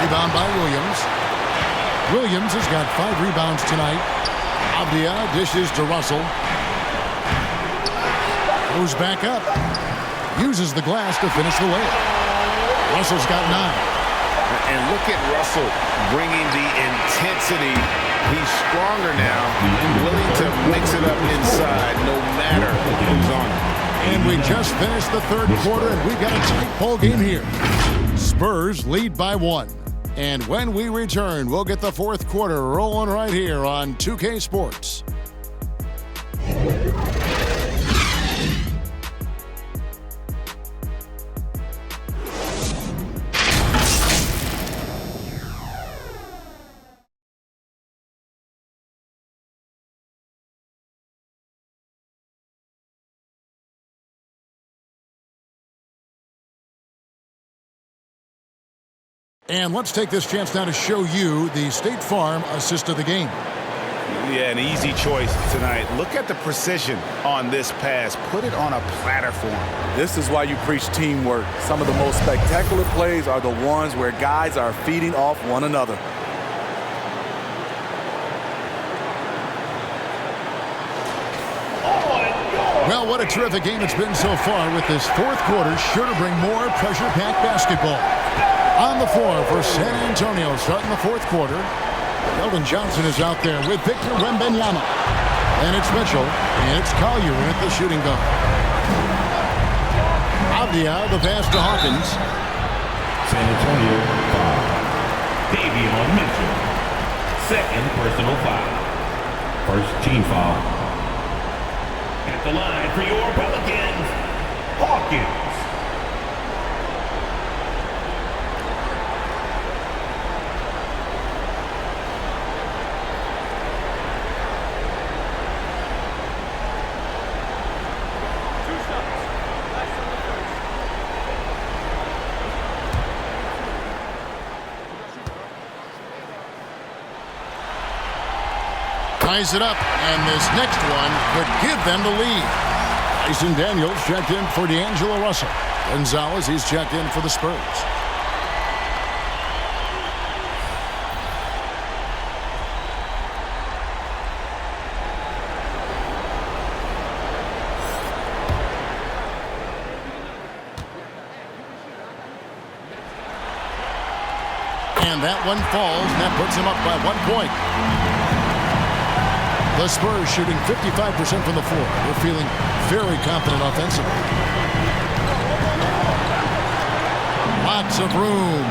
Rebound by Williams. Williams has got 5 rebounds tonight. Avdia dishes to Russell. Goes back up. Uses the glass to finish the layup. Russell's got 9. And look at Russell bringing the intensity. He's stronger now, willing to mix it up inside no matter who's on him. And we just finished the third quarter, and we've got a tight ball game here. Spurs lead by 1. And when we return, we'll get the fourth quarter rolling right here on 2K Sports. And let's take this chance now to show you the State Farm assist of the game. Yeah, an easy choice tonight. Look at the precision on this pass. Put it on a platter for him. This is why you preach teamwork. Some of the most spectacular plays are the ones where guys are feeding off one another. Well, what a terrific game it's been so far, with this fourth quarter sure to bring more pressure-packed basketball. On the floor for San Antonio, starting the fourth quarter, Keldon Johnson is out there with Victor Wembanyama. And it's Mitchell, and it's Collier at the shooting guard. Avdia, the pass to Hawkins. San Antonio foul. Davion Mitchell. Second personal foul. First team foul. At the line for your Pelicans, Hawkins. Ties it up, and this next one could give them the lead. Jason Daniels checked in for D'Angelo Russell. Gonzalez, he's checked in for the Spurs. And that one falls, and that puts him up by 1 point. The Spurs shooting 55% from the floor. They're feeling very confident offensively. Lots of room.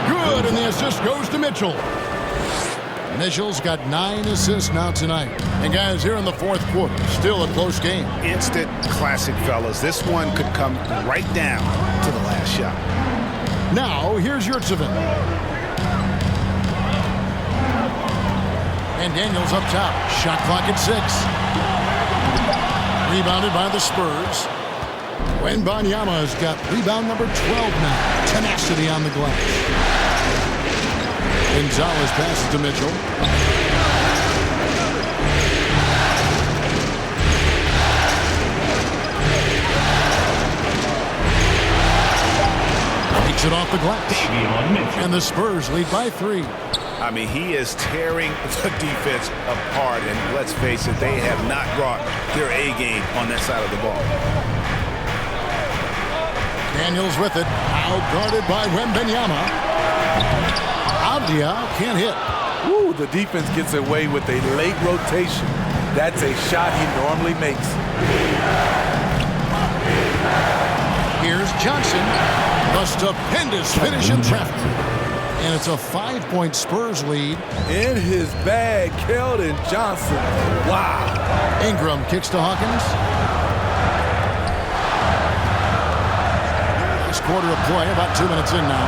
Good, and the assist goes to Mitchell. Mitchell's got 9 assists now tonight. And guys, here in the fourth quarter, still a close game. Instant classic, fellas. This one could come right down to the last shot. Now, here's Yurtsevin. And Daniels up top. Shot clock at 6. Rebounded by the Spurs. Wembanyama's got rebound number 12 now. Tenacity on the glass. Gonzalez passes to Mitchell. Takes it off the glass. And the Spurs lead by 3. I mean, he is tearing the defense apart, and let's face it, they have not brought their A game on that side of the ball. Daniels with it, out guarded by Wembanyama. Avdia can't hit. Ooh, the defense gets away with a late rotation. That's a shot he normally makes. Here's Johnson. The stupendous finish in traffic. And it's a 5-point Spurs lead. In his bag, Keldon Johnson. Wow. Ingram kicks to Hawkins. Last quarter of play, about 2 minutes in now.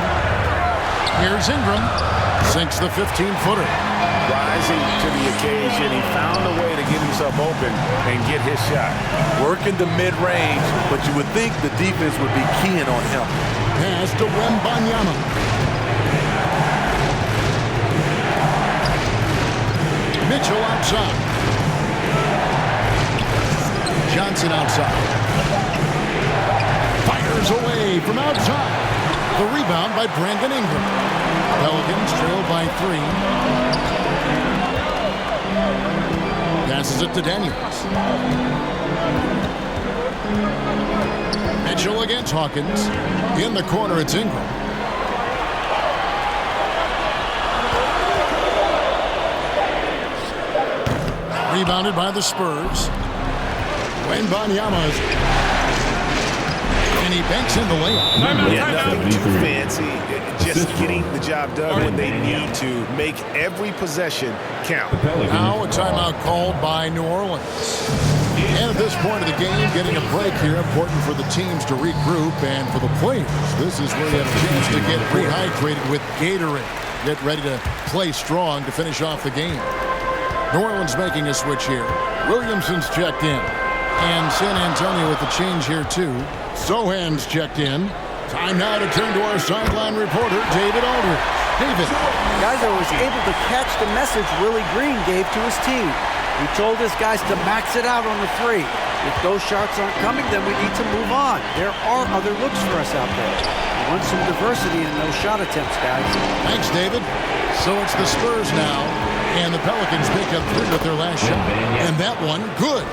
Here's Ingram. Sinks the 15-footer. Rising to the occasion, he found a way to get himself open and get his shot. Working the mid-range, but you would think the defense would be keying on him. Pass to Wembanyama. Mitchell outside. Johnson outside. Fires away from outside. The rebound by Brandon Ingram. Pelicans trail by 3. Passes it to Daniels. Mitchell against Hawkins. In the corner, it's Ingram. Rebounded by the Spurs. Wembanyama, and he banks in the layup. Yeah, nothing too fancy. Just getting the job done when they need to. Make every possession count. Now a timeout called by New Orleans. And at this point of the game, getting a break here, important for the teams to regroup, and for the players, this is where you have a chance to get rehydrated with Gatorade. Get ready to play strong to finish off the game. New Orleans making a switch here. Williamson's checked in. And San Antonio with the change here too. Sohan's checked in. Time now to turn to our sideline reporter, David Aldridge. David. Guys, I was able to catch the message Willie Green gave to his team. He told his guys to max it out on the three. If those shots aren't coming, then we need to move on. There are other looks for us out there. We want some diversity in those shot attempts, guys. Thanks, David. So it's the Spurs now, and the Pelicans pick up 3 with their last shot. And that one, good.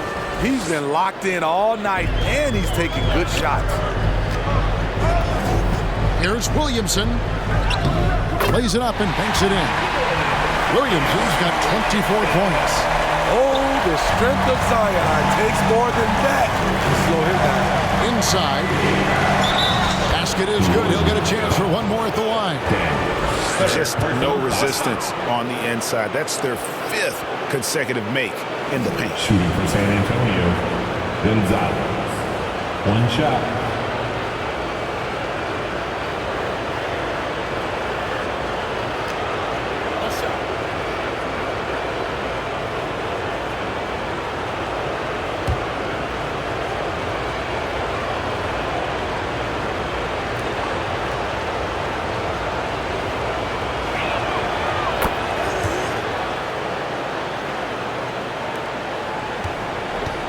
He's been locked in all night, and he's taking good shots. Here's Williamson. Plays it up and banks it in. Williamson's got 24 points. Oh, the strength of Zion takes more than that to slow him down. Inside. Basket is good. He'll get a chance for one more at the line. Just no resistance on the inside. That's their 5th consecutive make in the paint. Shooting for San Antonio, Gonzalez. One shot.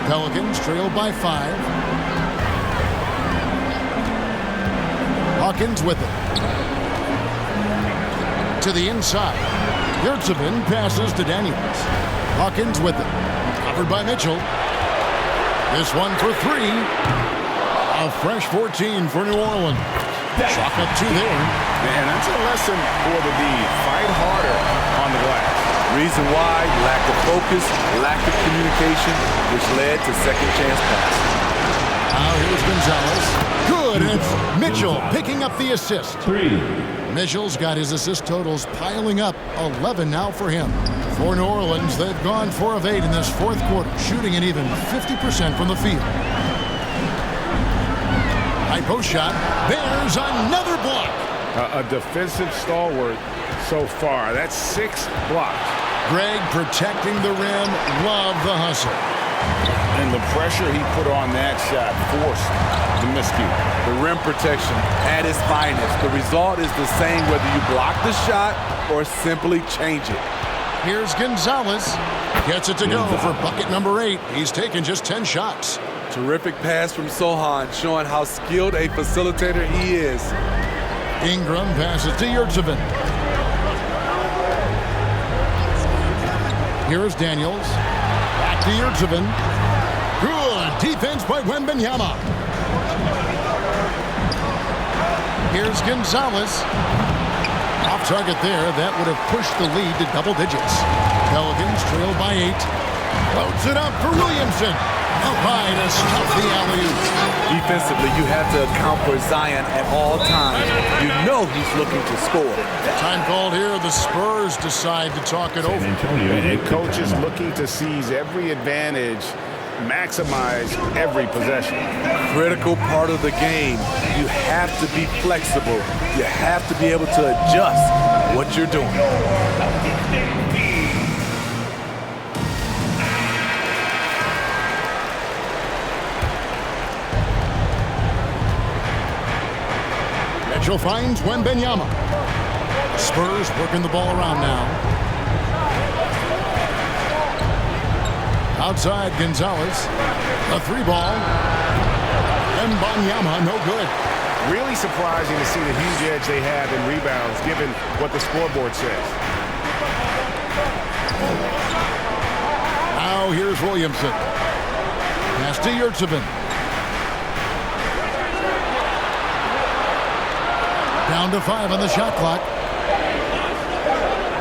Pelicans trail by 5. Hawkins with it. To the inside. Yurtsevin passes to Daniels. Hawkins with it. Covered by Mitchell. This one for 3. A fresh 14 for New Orleans. Chalk up 2 there. Man, that's a lesson for the D. Fight harder on the glass. Reason why, lack of focus, lack of communication, which led to second chance pass. Now here's Gonzalez. Good, and it's Mitchell picking up the assist. 3. Mitchell's got his assist totals piling up. 11 now for him. For New Orleans, they've gone 4 of 8 in this 4th quarter, shooting an even 50% from the field. High post shot. There's another block. A defensive stalwart so far. That's 6 blocks. Greg protecting the rim. Love the hustle. And the pressure he put on that shot forced the miscue. The rim protection at its finest. The result is the same whether you block the shot or simply change it. Here's Gonzalez. Gets it to go for bucket number 8. He's taken just 10 shots. Terrific pass from Sohan, showing how skilled a facilitator he is. Ingram passes to Yurtsevin. Here's Daniels. Back to Yurtsevin. Good defense by Wembanyama. Here's Gonzalez. Off target there. That would have pushed the lead to double digits. Pelicans trail by 8. Loads it up for Williamson. Up high to stop the alley-oop. Defensively, you have to account for Zion at all times. You know he's looking to score. Time called here. The Spurs decide to talk it over. And coach is looking to seize every advantage, maximize every possession. Critical part of the game. You have to be flexible. You have to be able to adjust what you're doing. Mitchell finds Wembanyama. Spurs working the ball around now. Outside Gonzalez. A 3-ball. Wembanyama, no good. Really surprising to see the huge edge they have in rebounds, given what the scoreboard says. Now here's Williamson. Pass to Yurtsevin. Down to 5 on the shot clock.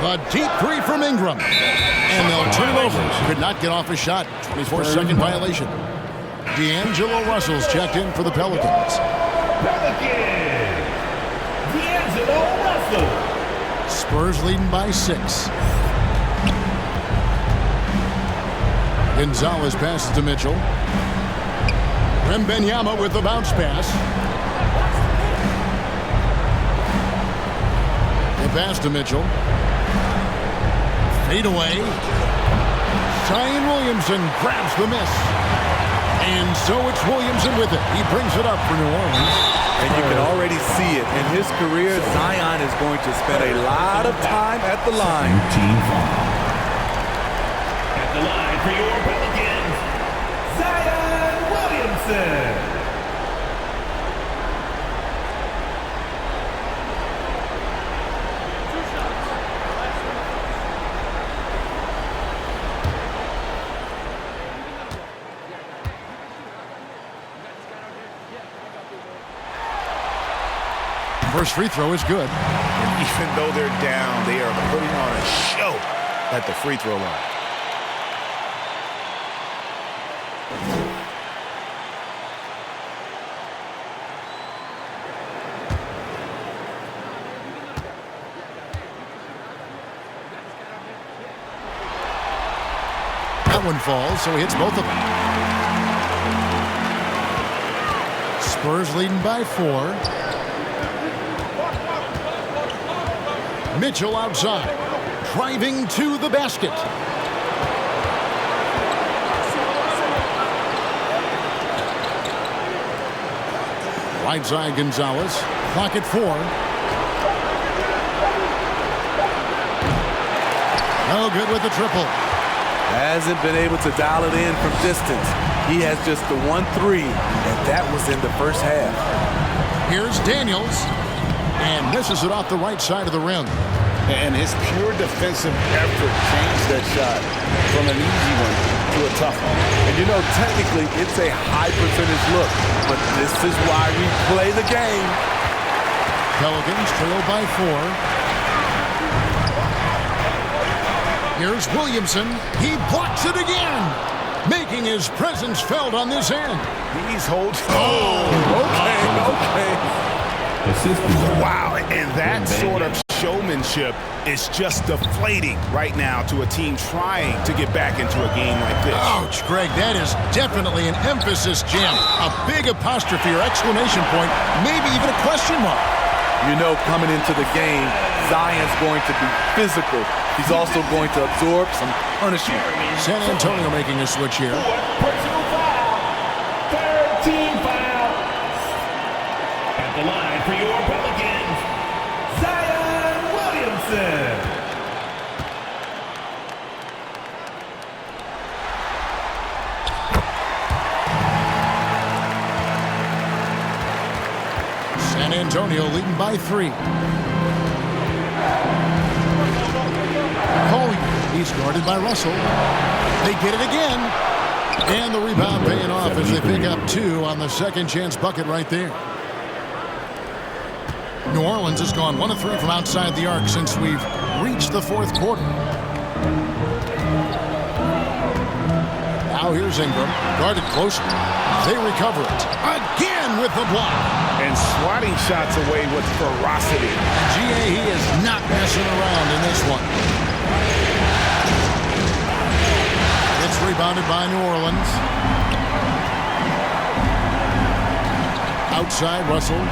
The deep three from Ingram. And they'll turn it over. Could not get off a shot. 24-second violation. D'Angelo Russell's checked in for the Pelicans. Pelicans, D'Angelo Russell. Spurs leading by 6. Gonzalez passes to Mitchell. Wembanyama with the bounce pass. The pass to Mitchell. Fade away. Zion Williamson grabs the miss. And so it's Williamson with it. He brings it up for New Orleans. And you can already see it. In his career, Zion is going to spend a lot of time at the line. At the line for your Pelicans, Zion Williamson. First free throw is good. And even though they're down, they are putting on a show at the free throw line. That one falls, so he hits both of them. Spurs leading by 4. Mitchell outside, driving to the basket. Right side Gonzalez, clock at 4. No good with the triple. Hasn't been able to dial it in from distance. He has just the 1-3, and that was in the first half. Here's Daniels, and misses it off the right side of the rim. And his pure defensive effort changed that shot from an easy one to a tough one. And you know, technically, it's a high percentage look, but this is why we play the game. Pelicans trail by 4. Here's Williamson. He blocks it again, making his presence felt on this end. He's holding. Okay. Wow, and that sort of showmanship is just deflating right now to a team trying to get back into a game like this. Ouch, Greg, that is definitely an emphasis jam. A big apostrophe or exclamation point, maybe even a question mark. You know, coming into the game, Zion's going to be physical. He's also going to absorb some punishment. San Antonio making a switch here. Personal foul. Third team foul. At the line for your Pelicans, Zion Williamson. San Antonio leading by 3. He's guarded by Russell. They get it again. And the rebound paying off as they pick up 2 on the second chance bucket right there. New Orleans has gone 1 of 3 from outside the arc since we've reached the 4th quarter. Now here's Ingram, guarded closer. They recover it. Again with the block. And swatting shots away with ferocity. GA, he is not messing around in this one. It's rebounded by New Orleans. Outside, Russell.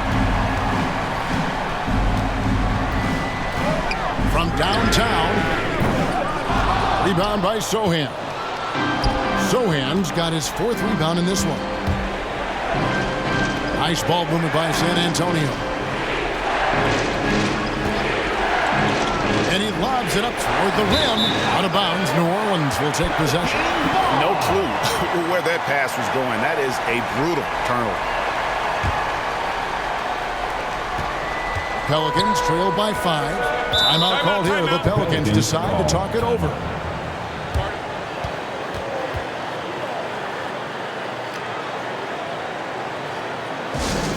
From downtown. Rebound by Sohan. Sohan's got his 4th rebound in this one. Nice ball movement by San Antonio. And he lobs it up toward the rim. Out of bounds, New Orleans will take possession. No clue where that pass was going. That is a brutal turnover. Pelicans trail by 5. Timeout called here. The Pelicans decide to talk it over.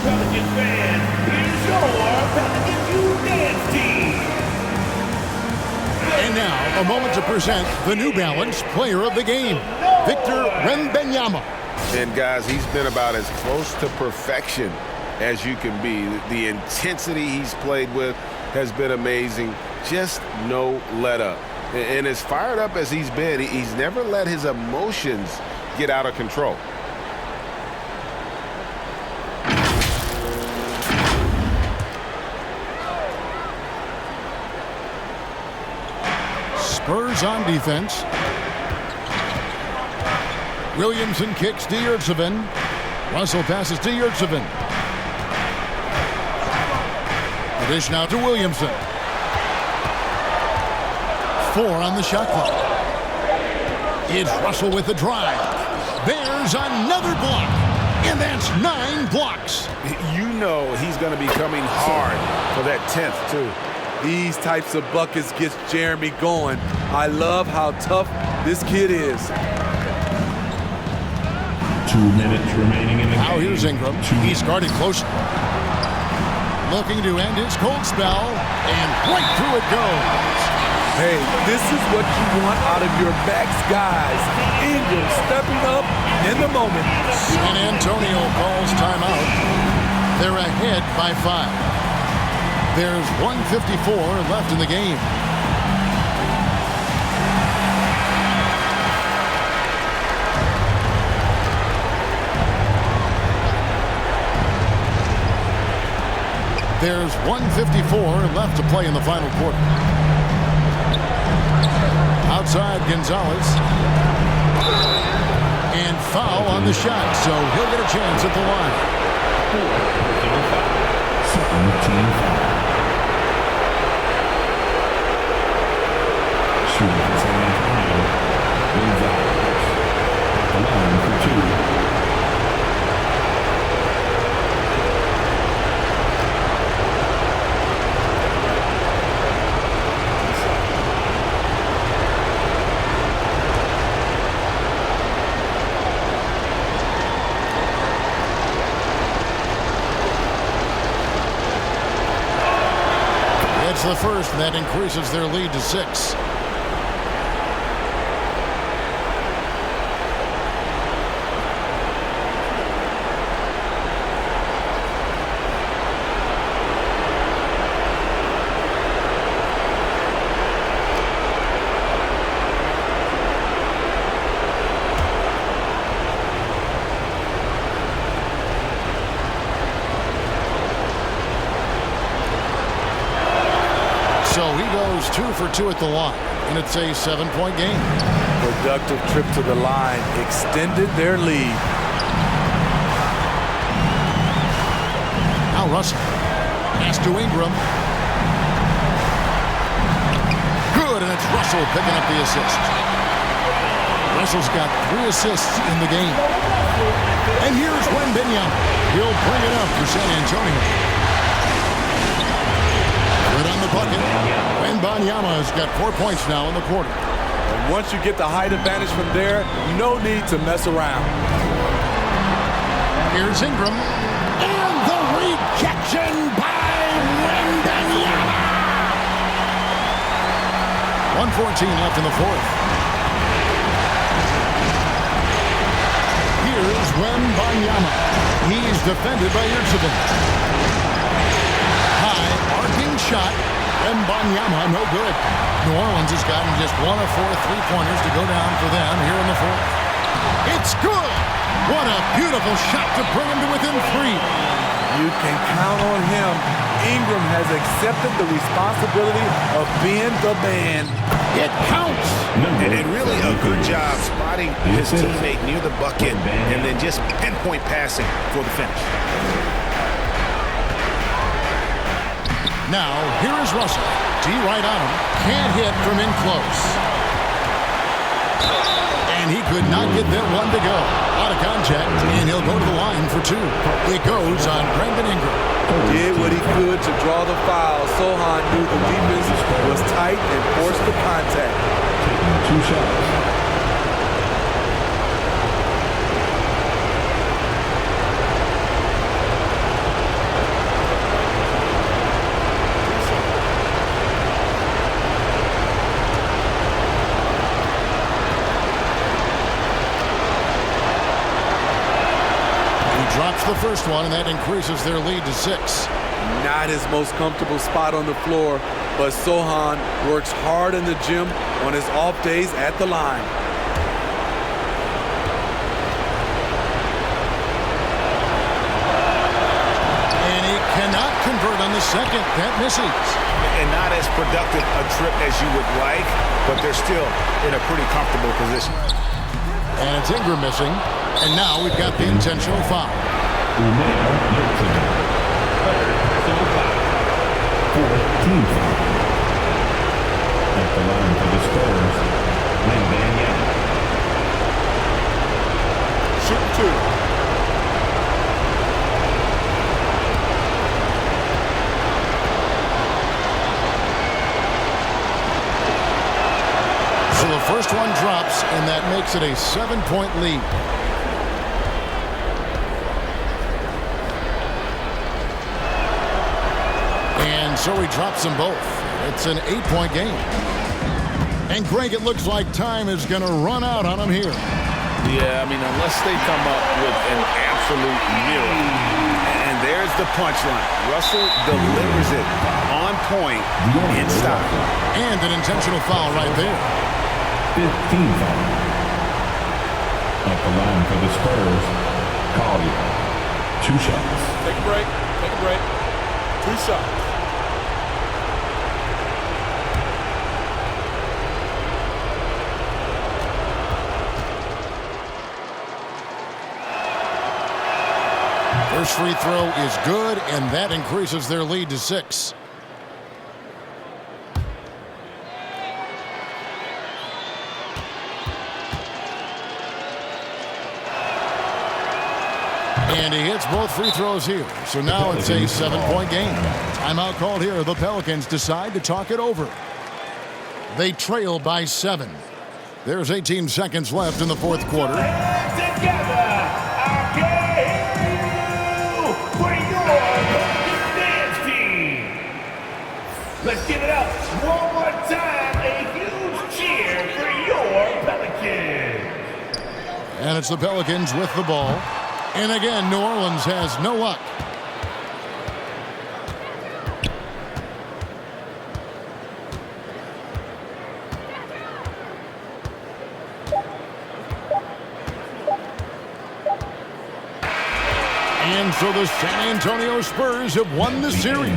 Pelicans fans, here's your Pelicans You Dance team. A moment to present the New Balance Player of the Game, Victor Wembanyama. And guys, he's been about as close to perfection as you can be. The intensity he's played with has been amazing. Just no let up. And as fired up as he's been, he's never let his emotions get out of control. Spurs on defense. Williamson kicks to Yurtseven. Russell passes to Yurtseven. The dish now to Williamson. 4 on the shot clock. It's Russell with the drive. There's another block. And that's 9 blocks. You know he's going to be coming hard for that 10th, too. These types of buckets gets Jeremy going. I love how tough this kid is. 2 minutes remaining in the game. Now here's Ingram. He's guarded close. Looking to end his cold spell. And right through it goes. Hey, this is what you want out of your max guys. Ingram stepping up in the moment. San Antonio calls timeout. They're ahead by 5. There's 1:54 left in the game. There's 1:54 left to play in the final quarter. Outside Gonzalez. And foul on the shot, so he'll get a chance at the line. Team foul. Shooting for San Antonio. Gonzalez. The line for 2. It's the first, and that increases their lead to 6. So he goes 2 for 2 at the line, and it's a 7-point game. Productive trip to the line extended their lead. Now Russell. Pass to Ingram. Good, and it's Russell picking up the assist. Russell's got 3 assists in the game. And here's Wembanyama. He'll bring it up for San Antonio. Good on the bucket. Wembanyama has got 4 points now in the quarter. And once you get the height advantage from there, no need to mess around. Here's Ingram. And the rejection by Wembanyama. 1:14 left in the fourth. Here's Wembanyama. He's defended by Yurtseven. Arcing shot. Wembanyama, no good. New Orleans has gotten just 1 of 4 3-pointers to go down for them here in the fourth. It's good. What a beautiful shot to bring him to within 3. You can count on him. Ingram has accepted the responsibility of being the man. It counts. And really a good job spotting his teammate near the bucket and then just pinpoint passing for the finish. Now, here is Russell. D right on him. Can't hit from in close. And he could not get that one to go. Out of contact, and he'll go to the line for 2. It goes on Brandon Ingram. Did what he could to draw the foul. Sohan knew the defense was tight and forced the contact. Taking 2 shots. first one, and that increases their lead to 6. Not his most comfortable spot on the floor, but Sohan works hard in the gym on his off days at the line. And he cannot convert on the second. That misses. And not as productive a trip as you would like, but they're still in a pretty comfortable position. And it's Ingram missing. And now we've got the intentional foul. 14 foul. At the line for the Spurs, Wembanyama. Shoot 2. So the first one drops, and that makes it a 7-point lead. And so he drops them both. It's an 8-point game. And Greg, it looks like time is going to run out on him here. Yeah, I mean, unless they come up with an absolute miracle. And there's the punchline. Russell delivers it on point in style. And an intentional foul right there. 15 foul. At the line for the Spurs, Collier. 2 shots. Take a break. Take a break. 2 shots. First free throw is good, and that increases their lead to 6. And he hits both free throws here. So now it's a 7-point game. Timeout called here. The Pelicans decide to talk it over. They trail by 7. There's 18 seconds left in the fourth quarter. Let's give it up one more time. A huge cheer for your Pelicans. And it's the Pelicans with the ball. And again, New Orleans has no luck. And so the San Antonio Spurs have won the series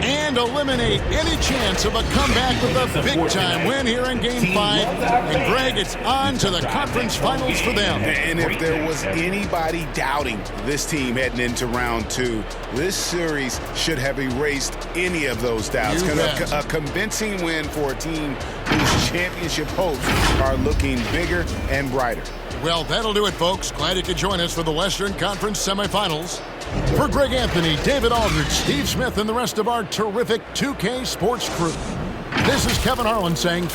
and eliminate any chance of a comeback with a big-time win here in Game 5. And, Greg, it's on to the conference finals for them. And if there was anybody doubting this team heading into round 2, this series should have erased any of those doubts. Because a convincing win for a team whose championship hopes are looking bigger and brighter. Well, that'll do it, folks. Glad you could join us for the Western Conference semifinals. For Greg Anthony, David Aldridge, Steve Smith, and the rest of our terrific 2K Sports crew, this is Kevin Harlan saying...